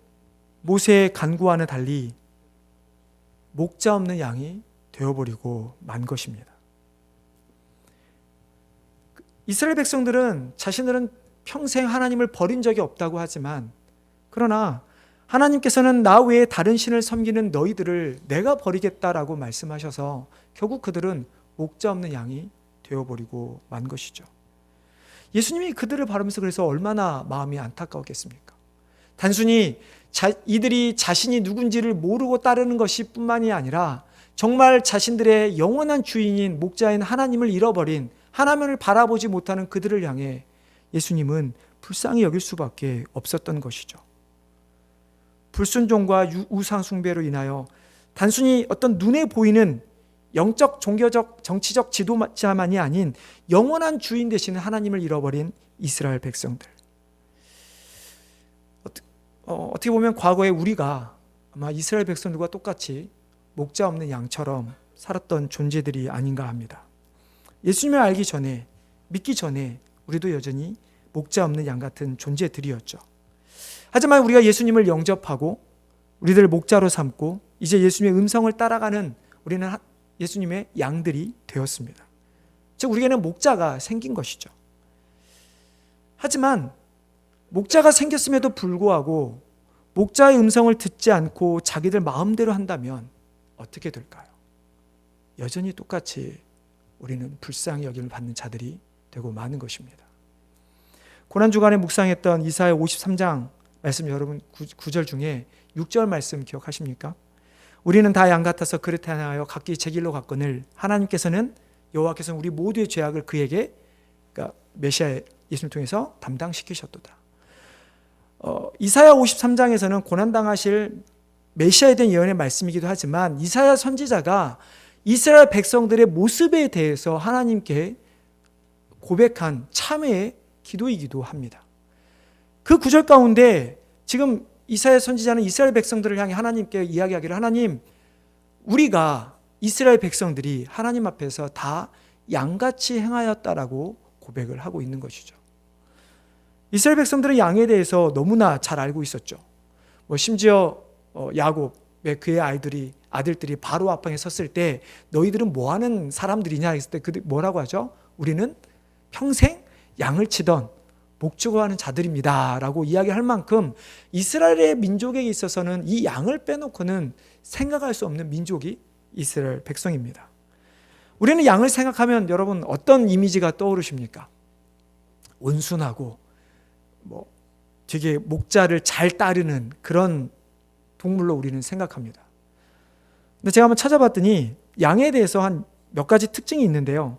모세의 간구와는 달리 목자 없는 양이 되어버리고 만 것입니다. 이스라엘 백성들은 자신들은 평생 하나님을 버린 적이 없다고 하지만, 그러나 하나님께서는 나 외에 다른 신을 섬기는 너희들을 내가 버리겠다라고 말씀하셔서 결국 그들은 목자 없는 양이 되어버리고 만 것이죠. 예수님이 그들을 바라면서 그래서 얼마나 마음이 안타까웠겠습니까? 단순히 이들이 자신이 누군지를 모르고 따르는 것이 뿐만이 아니라 정말 자신들의 영원한 주인인 목자인 하나님을 잃어버린, 하나님을 바라보지 못하는 그들을 향해 예수님은 불쌍히 여길 수밖에 없었던 것이죠. 불순종과 우상 숭배로 인하여 단순히 어떤 눈에 보이는 영적, 종교적, 정치적 지도자만이 아닌 영원한 주인 되시는 하나님을 잃어버린 이스라엘 백성들. 어떻게 보면 과거에 우리가 아마 이스라엘 백성들과 똑같이 목자 없는 양처럼 살았던 존재들이 아닌가 합니다. 예수님을 알기 전에, 믿기 전에 우리도 여전히 목자 없는 양 같은 존재들이었죠. 하지만 우리가 예수님을 영접하고 우리들을 목자로 삼고 이제 예수님의 음성을 따라가는 우리는 예수님의 양들이 되었습니다. 즉 우리에게는 목자가 생긴 것이죠. 하지만 목자가 생겼음에도 불구하고 목자의 음성을 듣지 않고 자기들 마음대로 한다면 어떻게 될까요? 여전히 똑같이 우리는 불쌍히 여김을 받는 자들이 되고 마는 것입니다. 고난주간에 묵상했던 이사야 53장 말씀, 여러분 9절 중에 6절 말씀 기억하십니까? 우리는 다 양 같아서 그릇 하나여 각기 제 길로 갔거늘 하나님께서는, 여호와께서는 우리 모두의 죄악을 그에게, 그러니까 메시아 예수님을 통해서 담당시키셨도다. 이사야 53장에서는 고난당하실 메시아에 대한 예언의 말씀이기도 하지만 이사야 선지자가 이스라엘 백성들의 모습에 대해서 하나님께 고백한 참회의 기도이기도 합니다. 그 구절 가운데 지금 이사야 선지자는 이스라엘 백성들을 향해 하나님께 이야기하기를, 하나님, 우리가 이스라엘 백성들이 하나님 앞에서 다 양같이 행하였다라고 고백을 하고 있는 것이죠. 이스라엘 백성들은 양에 대해서 너무나 잘 알고 있었죠. 심지어 야곱의 그의 아들들이 바로 앞방에 섰을 때 너희들은 뭐하는 사람들이냐 했을 때 그들 뭐라고 하죠? 우리는 평생 양을 치던 목축어하는 자들입니다 라고 이야기할 만큼 이스라엘의 민족에게 있어서는 이 양을 빼놓고는 생각할 수 없는 민족이 이스라엘 백성입니다. 우리는 양을 생각하면 여러분 어떤 이미지가 떠오르십니까? 온순하고 되게 목자를 잘 따르는 그런 동물로 우리는 생각합니다. 근데 제가 한번 찾아봤더니 양에 대해서 한 몇 가지 특징이 있는데요.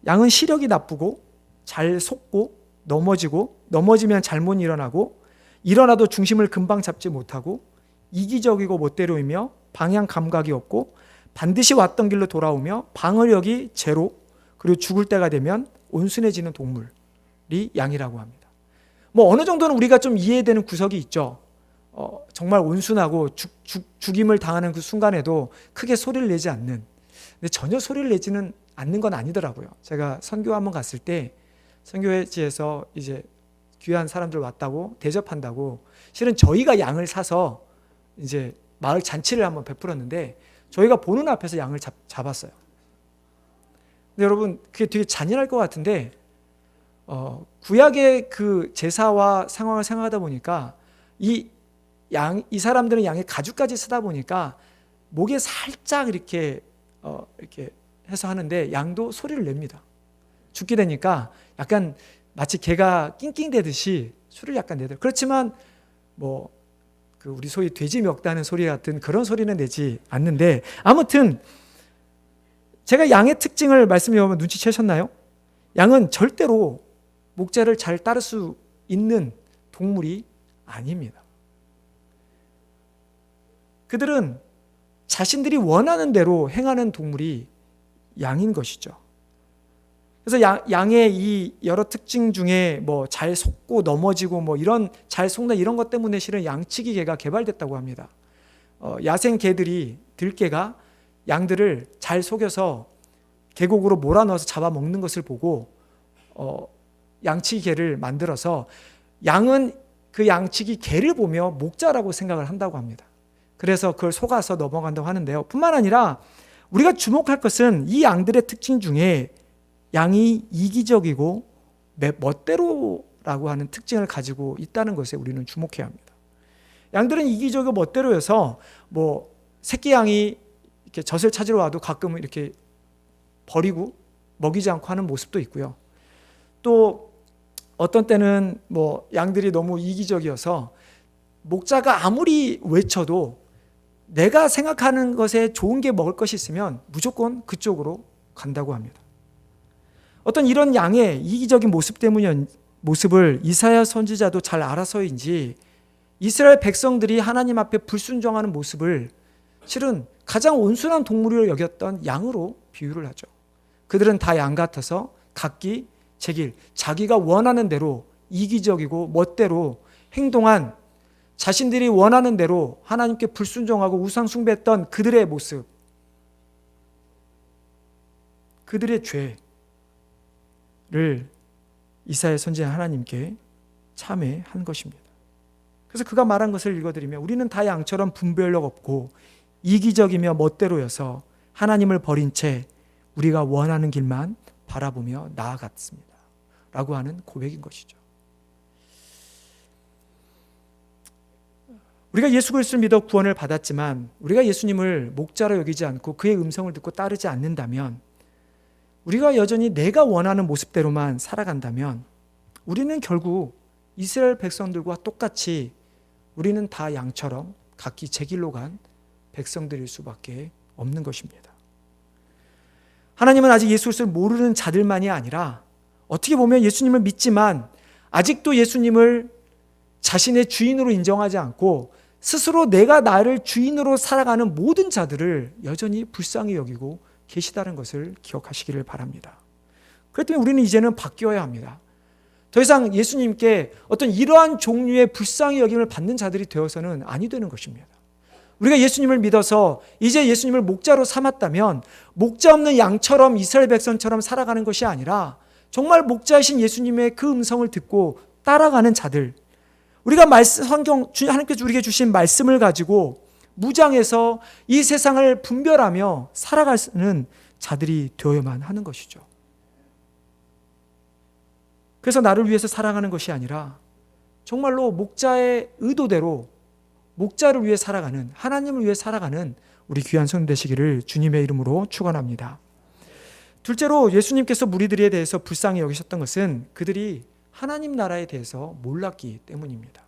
양은 시력이 나쁘고 잘 속고 넘어지면 잘못 일어나고, 일어나도 중심을 금방 잡지 못하고, 이기적이고 멋대로이며 방향 감각이 없고, 반드시 왔던 길로 돌아오며 방어력이 제로, 그리고 죽을 때가 되면 온순해지는 동물이 양이라고 합니다. 어느 정도는 우리가 좀 이해되는 구석이 있죠. 정말 온순하고 죽임을 당하는 그 순간에도 크게 소리를 내지 않는, 근데 전혀 소리를 내지는 않는 건 아니더라고요. 제가 선교 한번 갔을 때 선교회지에서 이제 귀한 사람들 왔다고 대접한다고, 실은 저희가 양을 사서 이제 마을 잔치를 한번 베풀었는데 저희가 보는 앞에서 양을 잡았어요. 근데 여러분 그게 되게 잔인할 것 같은데 구약의 그 제사와 상황을 생각하다 보니까 이 사람들은 양의 가죽까지 쓰다 보니까 목에 살짝 이렇게 해서 하는데 양도 소리를 냅니다. 죽게 되니까 약간 마치 개가 낑낑대듯이 소리를 약간 내더라고요. 그렇지만 그 우리 소위 돼지 멱다는 소리 같은 그런 소리는 내지 않는데, 아무튼 제가 양의 특징을 말씀드리면 눈치채셨나요? 양은 절대로 목자를 잘 따를 수 있는 동물이 아닙니다. 그들은 자신들이 원하는 대로 행하는 동물이 양인 것이죠. 그래서 양의 이 여러 특징 중에 잘 속고 넘어지고 이런 잘 속는 이런 것 때문에 실은 양치기 개가 개발됐다고 합니다. 야생 개들이, 들개가 양들을 잘 속여서 계곡으로 몰아넣어서 잡아먹는 것을 보고 양치기 개를 만들어서 양은 그 양치기 개를 보며 목자라고 생각을 한다고 합니다. 그래서 그걸 속아서 넘어간다고 하는데요. 뿐만 아니라 우리가 주목할 것은 이 양들의 특징 중에 양이 이기적이고 멋대로라고 하는 특징을 가지고 있다는 것에 우리는 주목해야 합니다. 양들은 이기적이고 멋대로여서 새끼 양이 이렇게 젖을 찾으러 와도 가끔은 이렇게 버리고 먹이지 않고 하는 모습도 있고요. 또 어떤 때는 양들이 너무 이기적이어서 목자가 아무리 외쳐도 내가 생각하는 것에 좋은 게 먹을 것이 있으면 무조건 그쪽으로 간다고 합니다. 어떤 이런 양의 이기적인 모습을 이사야 선지자도 잘 알아서인지 이스라엘 백성들이 하나님 앞에 불순종하는 모습을 실은 가장 온순한 동물을 여겼던 양으로 비유를 하죠. 그들은 다 양 같아서 각기 제 길, 자기가 원하는 대로 이기적이고 멋대로 행동한, 자신들이 원하는 대로 하나님께 불순종하고 우상 숭배했던 그들의 모습, 그들의 죄를 이사야 선지자 하나님께 참회한 것입니다. 그래서 그가 말한 것을 읽어드리면, 우리는 다 양처럼 분별력 없고 이기적이며 멋대로여서 하나님을 버린 채 우리가 원하는 길만 바라보며 나아갔습니다 라고 하는 고백인 것이죠. 우리가 예수 그리스도를 믿어 구원을 받았지만 우리가 예수님을 목자로 여기지 않고 그의 음성을 듣고 따르지 않는다면, 우리가 여전히 내가 원하는 모습대로만 살아간다면 우리는 결국 이스라엘 백성들과 똑같이 우리는 다 양처럼 각기 제 길로 간 백성들일 수밖에 없는 것입니다. 하나님은 아직 예수 그리스도를 모르는 자들만이 아니라 어떻게 보면 예수님을 믿지만 아직도 예수님을 자신의 주인으로 인정하지 않고 스스로 내가 나를 주인으로 살아가는 모든 자들을 여전히 불쌍히 여기고 계시다는 것을 기억하시기를 바랍니다. 그렇기 때문에 우리는 이제는 바뀌어야 합니다. 더 이상 예수님께 어떤 이러한 종류의 불쌍히 여김을 받는 자들이 되어서는 아니 되는 것입니다. 우리가 예수님을 믿어서 이제 예수님을 목자로 삼았다면 목자 없는 양처럼 이스라엘 백성처럼 살아가는 것이 아니라 정말 목자이신 예수님의 그 음성을 듣고 따라가는 자들, 우리가 성경 하나님께서 우리에게 주신 말씀을 가지고 무장해서 이 세상을 분별하며 살아가는 자들이 되어야만 하는 것이죠. 그래서 나를 위해서 살아가는 것이 아니라 정말로 목자의 의도대로 목자를 위해 살아가는, 하나님을 위해 살아가는 우리 귀한 성도 되시기를 주님의 이름으로 축원합니다. 둘째로 예수님께서 무리들에 대해서 불쌍히 여기셨던 것은 그들이 하나님 나라에 대해서 몰랐기 때문입니다.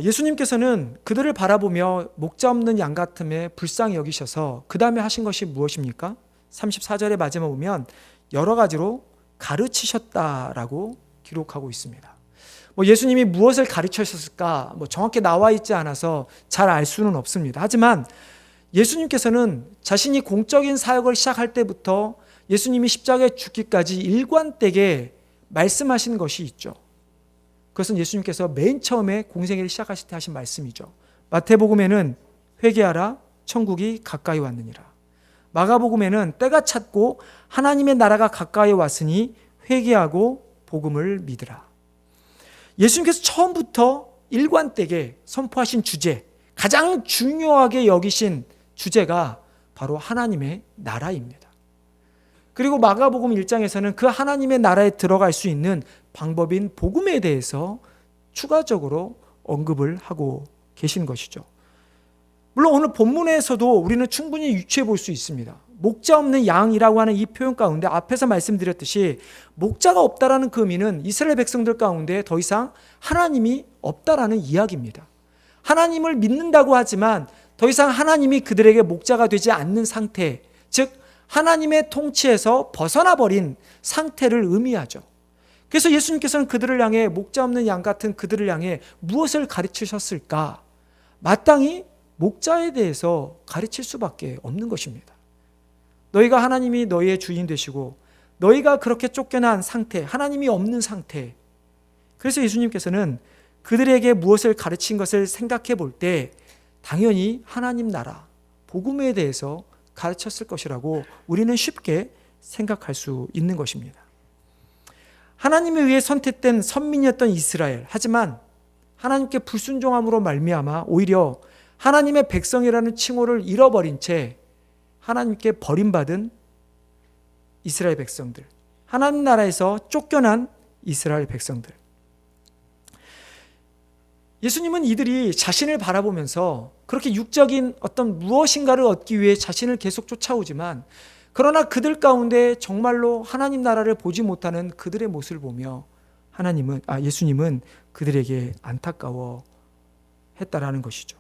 예수님께서는 그들을 바라보며 목자 없는 양 같음에 불쌍히 여기셔서 그 다음에 하신 것이 무엇입니까? 34절의 마지막 보면 여러 가지로 가르치셨다라고 기록하고 있습니다. 예수님이 무엇을 가르치셨을까 정확히 나와 있지 않아서 잘 알 수는 없습니다. 하지만 예수님께서는 자신이 공적인 사역을 시작할 때부터 예수님이 십자가에 죽기까지 일관되게 말씀하신 것이 있죠. 그것은 예수님께서 맨 처음에 공생애를 시작하실 때 하신 말씀이죠. 마태복음에는 회개하라 천국이 가까이 왔느니라. 마가복음에는 때가 찼고 하나님의 나라가 가까이 왔으니 회개하고 복음을 믿으라. 예수님께서 처음부터 일관되게 선포하신 주제, 가장 중요하게 여기신 주제가 바로 하나님의 나라입니다. 그리고 마가복음 1장에서는 그 하나님의 나라에 들어갈 수 있는 방법인 복음에 대해서 추가적으로 언급을 하고 계신 것이죠. 물론 오늘 본문에서도 우리는 충분히 유추해 볼 수 있습니다. 목자 없는 양이라고 하는 이 표현 가운데 앞에서 말씀드렸듯이 목자가 없다라는 그 의미는 이스라엘 백성들 가운데 더 이상 하나님이 없다라는 이야기입니다. 하나님을 믿는다고 하지만 더 이상 하나님이 그들에게 목자가 되지 않는 상태, 즉 하나님의 통치에서 벗어나 버린 상태를 의미하죠. 그래서 예수님께서는 그들을 향해 목자 없는 양 같은 그들을 향해 무엇을 가르치셨을까? 마땅히 목자에 대해서 가르칠 수밖에 없는 것입니다. 너희가 하나님이 너희의 주인 되시고 너희가 그렇게 쫓겨난 상태, 하나님이 없는 상태. 그래서 예수님께서는 그들에게 무엇을 가르친 것을 생각해 볼 때 당연히 하나님 나라, 복음에 대해서 가르쳤을 것이라고 우리는 쉽게 생각할 수 있는 것입니다. 하나님에 의해 선택된 선민이었던 이스라엘, 하지만 하나님께 불순종함으로 말미암아 오히려 하나님의 백성이라는 칭호를 잃어버린 채 하나님께 버림받은 이스라엘 백성들, 하나님 나라에서 쫓겨난 이스라엘 백성들. 예수님은 이들이 자신을 바라보면서 그렇게 육적인 어떤 무엇인가를 얻기 위해 자신을 계속 쫓아오지만, 그러나 그들 가운데 정말로 하나님 나라를 보지 못하는 그들의 모습을 보며 예수님은 그들에게 안타까워 했다라는 것이죠.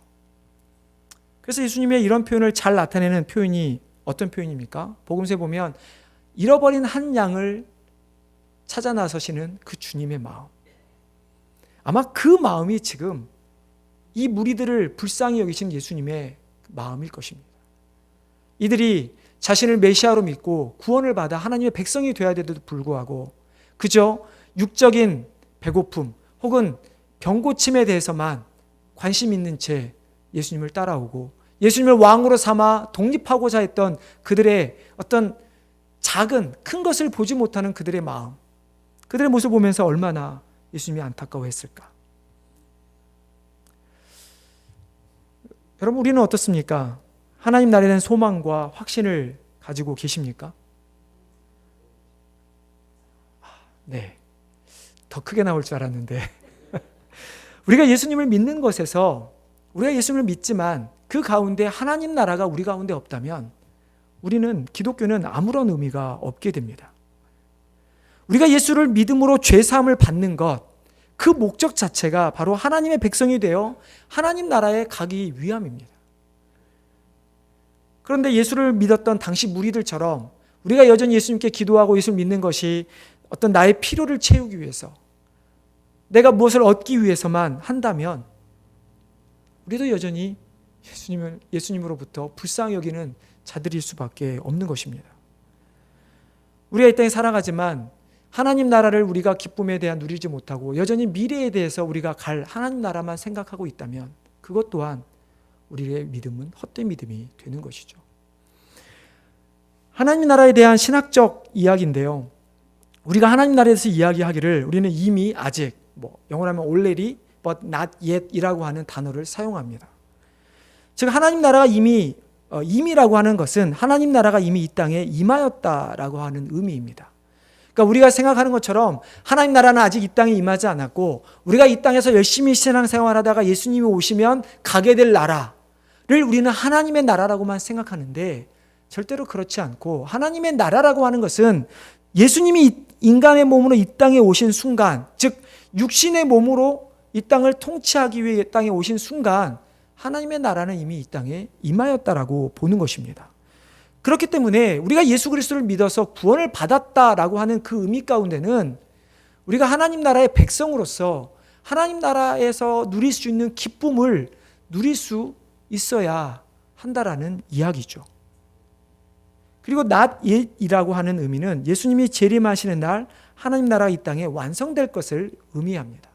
그래서 예수님의 이런 표현을 잘 나타내는 표현이 어떤 표현입니까? 복음서에 보면 잃어버린 한 양을 찾아 나서시는 그 주님의 마음. 아마 그 마음이 지금 이 무리들을 불쌍히 여기신 예수님의 마음일 것입니다. 이들이 자신을 메시아로 믿고 구원을 받아 하나님의 백성이 되어야 되도 불구하고 그저 육적인 배고픔 혹은 병고침에 대해서만 관심 있는 채 예수님을 따라오고 예수님을 왕으로 삼아 독립하고자 했던 그들의 어떤 작은 큰 것을 보지 못하는 그들의 마음, 그들의 모습을 보면서 얼마나 예수님이 안타까워했을까. 여러분, 우리는 어떻습니까? 하나님 나라에 대한 소망과 확신을 가지고 계십니까? 네, 더 크게 나올 줄 알았는데 우리가 예수님을 믿는 것에서 우리가 예수님을 믿지만 그 가운데 하나님 나라가 우리 가운데 없다면 우리는 기독교는 아무런 의미가 없게 됩니다. 우리가 예수를 믿음으로 죄사함을 받는 것, 그 목적 자체가 바로 하나님의 백성이 되어 하나님 나라에 가기 위함입니다. 그런데 예수를 믿었던 당시 무리들처럼 우리가 여전히 예수님께 기도하고 예수를 믿는 것이 어떤 나의 필요를 채우기 위해서, 내가 무엇을 얻기 위해서만 한다면 우리도 여전히 예수님으로부터 불쌍히 여기는 자들일 수밖에 없는 것입니다. 우리가 이 땅에 살아가지만 하나님 나라를 우리가 기쁨에 대한 누리지 못하고 여전히 미래에 대해서 우리가 갈 하나님 나라만 생각하고 있다면 그것 또한 우리의 믿음은 헛된 믿음이 되는 것이죠. 하나님 나라에 대한 신학적 이야기인데요. 우리가 하나님 나라에서 이야기하기를 우리는 이미 아직, 영어로 하면 already but not yet 이라고 하는 단어를 사용합니다. 즉 하나님 나라가 이미라고 하는 것은 하나님 나라가 이미 이 땅에 임하였다라고 하는 의미입니다. 그러니까 우리가 생각하는 것처럼 하나님 나라는 아직 이 땅에 임하지 않았고 우리가 이 땅에서 열심히 신앙생활하다가 예수님이 오시면 가게 될 나라를 우리는 하나님의 나라라고만 생각하는데 절대로 그렇지 않고 하나님의 나라라고 하는 것은 예수님이 인간의 몸으로 이 땅에 오신 순간, 즉 육신의 몸으로 이 땅을 통치하기 위해 이 땅에 오신 순간 하나님의 나라는 이미 이 땅에 임하였다라고 보는 것입니다. 그렇기 때문에 우리가 예수 그리스도를 믿어서 구원을 받았다라고 하는 그 의미 가운데는 우리가 하나님 나라의 백성으로서 하나님 나라에서 누릴 수 있는 기쁨을 누릴 수 있어야 한다라는 이야기죠. 그리고 not yet이라고 하는 의미는 예수님이 재림하시는 날 하나님 나라가 이 땅에 완성될 것을 의미합니다.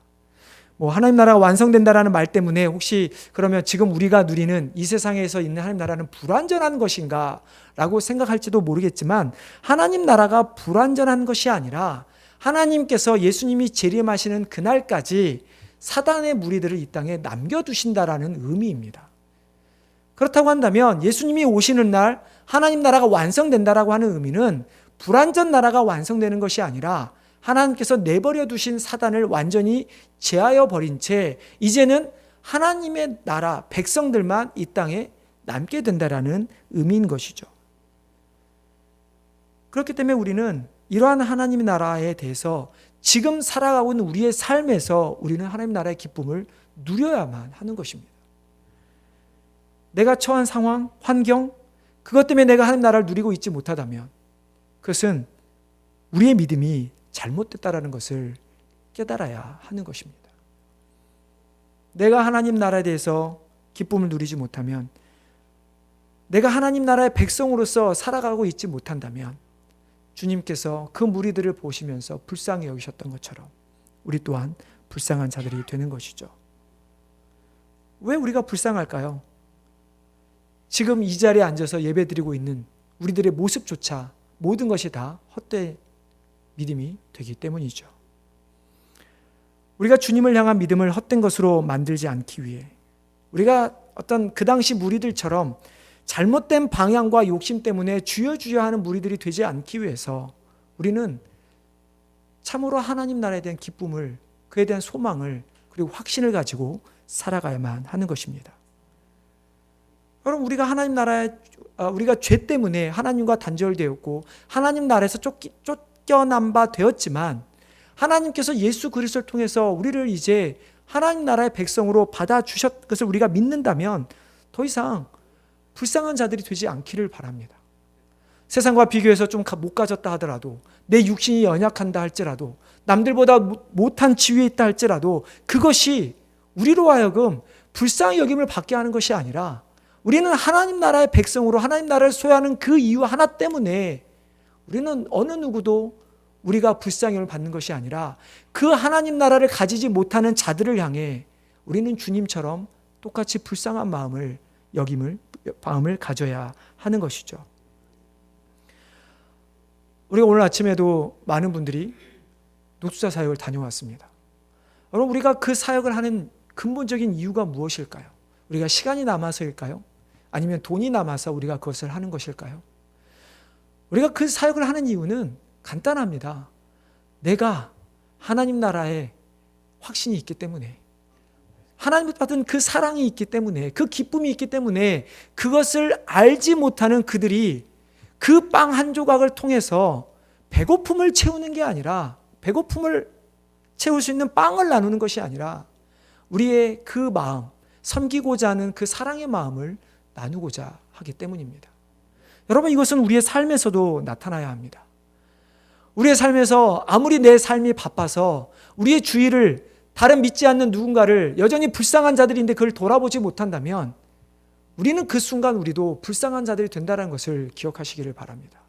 하나님 나라가 완성된다라는 말 때문에 혹시 그러면 지금 우리가 누리는 이 세상에서 있는 하나님 나라는 불완전한 것인가 라고 생각할지도 모르겠지만 하나님 나라가 불완전한 것이 아니라 하나님께서 예수님이 재림하시는 그날까지 사단의 무리들을 이 땅에 남겨두신다라는 의미입니다. 그렇다고 한다면 예수님이 오시는 날 하나님 나라가 완성된다라고 하는 의미는 불완전 나라가 완성되는 것이 아니라 하나님께서 내버려 두신 사단을 완전히 제하여 버린 채 이제는 하나님의 나라 백성들만 이 땅에 남게 된다라는 의미인 것이죠. 그렇기 때문에 우리는 이러한 하나님의 나라에 대해서 지금 살아가고 있는 우리의 삶에서 우리는 하나님 나라의 기쁨을 누려야만 하는 것입니다. 내가 처한 상황, 환경, 그것 때문에 내가 하나님 나라를 누리고 있지 못하다면 그것은 우리의 믿음이 잘못됐다라는 것을 깨달아야 하는 것입니다. 내가 하나님 나라에 대해서 기쁨을 누리지 못하면, 내가 하나님 나라의 백성으로서 살아가고 있지 못한다면 주님께서 그 무리들을 보시면서 불쌍히 여기셨던 것처럼 우리 또한 불쌍한 자들이 되는 것이죠. 왜 우리가 불쌍할까요? 지금 이 자리에 앉아서 예배드리고 있는 우리들의 모습조차 모든 것이 다 헛된 믿음이 되기 때문이죠. 우리가 주님을 향한 믿음을 헛된 것으로 만들지 않기 위해 우리가 어떤 그 당시 무리들처럼 잘못된 방향과 욕심 때문에 주여 하는 무리들이 되지 않기 위해서 우리는 참으로 하나님 나라에 대한 기쁨을, 그에 대한 소망을 그리고 확신을 가지고 살아가야만 하는 것입니다. 여러분, 우리가 하나님 나라에 우리가 죄 때문에 하나님과 단절되었고 하나님 나라에서 쫓겨난 바 되었지만 하나님께서 예수 그리스도를 통해서 우리를 이제 하나님 나라의 백성으로 받아주셨 것을 우리가 믿는다면 더 이상 불쌍한 자들이 되지 않기를 바랍니다. 세상과 비교해서 좀 못 가졌다 하더라도, 내 육신이 연약한다 할지라도, 남들보다 못한 지위에 있다 할지라도 그것이 우리로 하여금 불쌍히 여김을 받게 하는 것이 아니라 우리는 하나님 나라의 백성으로 하나님 나라를 소유하는 그 이유 하나 때문에 우리는 어느 누구도 우리가 불쌍히 여김을 받는 것이 아니라 그 하나님 나라를 가지지 못하는 자들을 향해 우리는 주님처럼 똑같이 불쌍한 마음을 가져야 하는 것이죠. 우리가 오늘 아침에도 많은 분들이 노숙자 사역을 다녀왔습니다. 여러분, 우리가 그 사역을 하는 근본적인 이유가 무엇일까요? 우리가 시간이 남아서일까요? 아니면 돈이 남아서 우리가 그것을 하는 것일까요? 우리가 그 사역을 하는 이유는 간단합니다. 내가 하나님 나라에 확신이 있기 때문에, 하나님을 받은 그 사랑이 있기 때문에, 그 기쁨이 있기 때문에 그것을 알지 못하는 그들이 그 빵 한 조각을 통해서 배고픔을 채우는 게 아니라, 배고픔을 채울 수 있는 빵을 나누는 것이 아니라 우리의 그 마음, 섬기고자 하는 그 사랑의 마음을 나누고자 하기 때문입니다. 여러분, 이것은 우리의 삶에서도 나타나야 합니다. 우리의 삶에서 아무리 내 삶이 바빠서 우리의 주위를, 다른 믿지 않는 누군가를, 여전히 불쌍한 자들인데 그걸 돌아보지 못한다면 우리는 그 순간 우리도 불쌍한 자들이 된다는 것을 기억하시기를 바랍니다.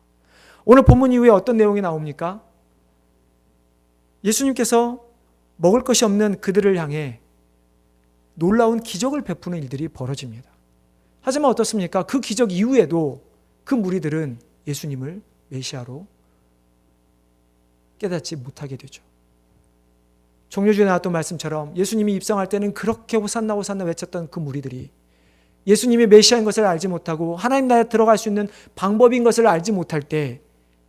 오늘 본문 이후에 어떤 내용이 나옵니까? 예수님께서 먹을 것이 없는 그들을 향해 놀라운 기적을 베푸는 일들이 벌어집니다. 하지만 어떻습니까? 그 기적 이후에도 그 무리들은 예수님을 메시아로 깨닫지 못하게 되죠. 종료주에 나왔던 말씀처럼 예수님이 입성할 때는 그렇게 호산나 호산나 외쳤던 그 무리들이 예수님이 메시아인 것을 알지 못하고 하나님 나라에 들어갈 수 있는 방법인 것을 알지 못할 때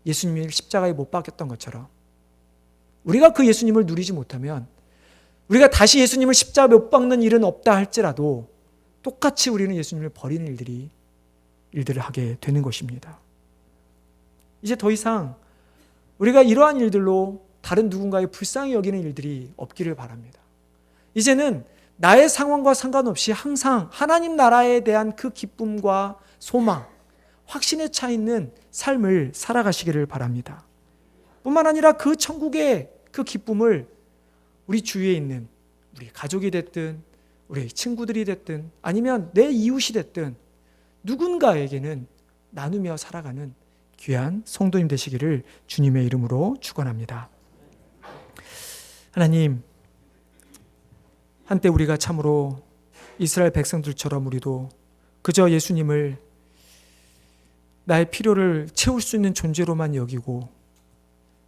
예수님이 십자가에 못 박혔던 것처럼, 우리가 그 예수님을 누리지 못하면, 우리가 다시 예수님을 십자가에 못 박는 일은 없다 할지라도 똑같이 우리는 예수님을 버리는 일들을 하게 되는 것입니다. 이제 더 이상 우리가 이러한 일들로 다른 누군가의 불쌍히 여기는 일들이 없기를 바랍니다. 이제는 나의 상황과 상관없이 항상 하나님 나라에 대한 그 기쁨과 소망, 확신에 차 있는 삶을 살아가시기를 바랍니다. 뿐만 아니라 그 천국의 그 기쁨을 우리 주위에 있는 우리 가족이 됐든 우리 친구들이 됐든 아니면 내 이웃이 됐든 누군가에게는 나누며 살아가는 귀한 성도님 되시기를 주님의 이름으로 축원합니다. 하나님, 한때 우리가 참으로 이스라엘 백성들처럼 우리도 그저 예수님을 나의 필요를 채울 수 있는 존재로만 여기고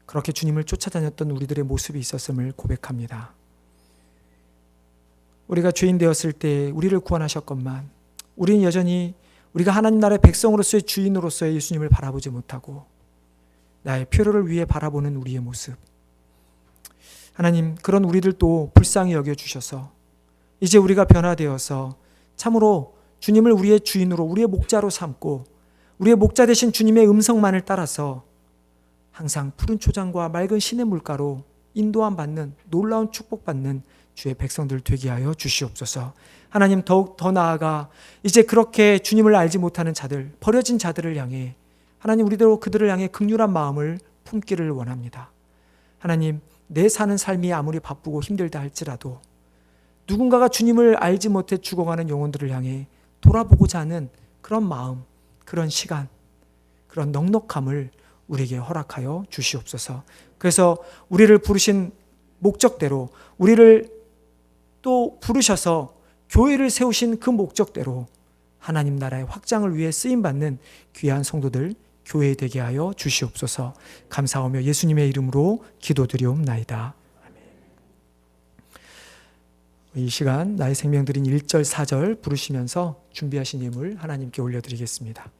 그렇게 주님을 쫓아다녔던 우리들의 모습이 있었음을 고백합니다. 우리가 죄인 되었을 때 우리를 구원하셨건만 우리는 여전히 우리가 하나님 나라의 백성으로서의 주인으로서의 예수님을 바라보지 못하고 나의 필요를 위해 바라보는 우리의 모습, 하나님, 그런 우리들도 불쌍히 여겨주셔서 이제 우리가 변화되어서 참으로 주님을 우리의 주인으로, 우리의 목자로 삼고 우리의 목자 되신 주님의 음성만을 따라서 항상 푸른 초장과 맑은 시냇 물가로 인도함 받는, 놀라운 축복받는 주의 백성들 되게 하여 주시옵소서. 하나님, 더욱 더 나아가 이제 그렇게 주님을 알지 못하는 자들, 버려진 자들을 향해 하나님, 우리도 그들을 향해 긍휼한 마음을 품기를 원합니다. 하나님, 내 사는 삶이 아무리 바쁘고 힘들다 할지라도 누군가가 주님을 알지 못해 죽어가는 영혼들을 향해 돌아보고자 하는 그런 마음, 그런 시간, 그런 넉넉함을 우리에게 허락하여 주시옵소서. 그래서 우리를 부르신 목적대로, 우리를 또 부르셔서 교회를 세우신 그 목적대로 하나님 나라의 확장을 위해 쓰임받는 귀한 성도들, 교회 되게 하여 주시옵소서. 감사하며 예수님의 이름으로 기도드리옵나이다. 아멘. 이 시간 나의 생명 드린 1절 4절 부르시면서 준비하신 예물 하나님께 올려드리겠습니다.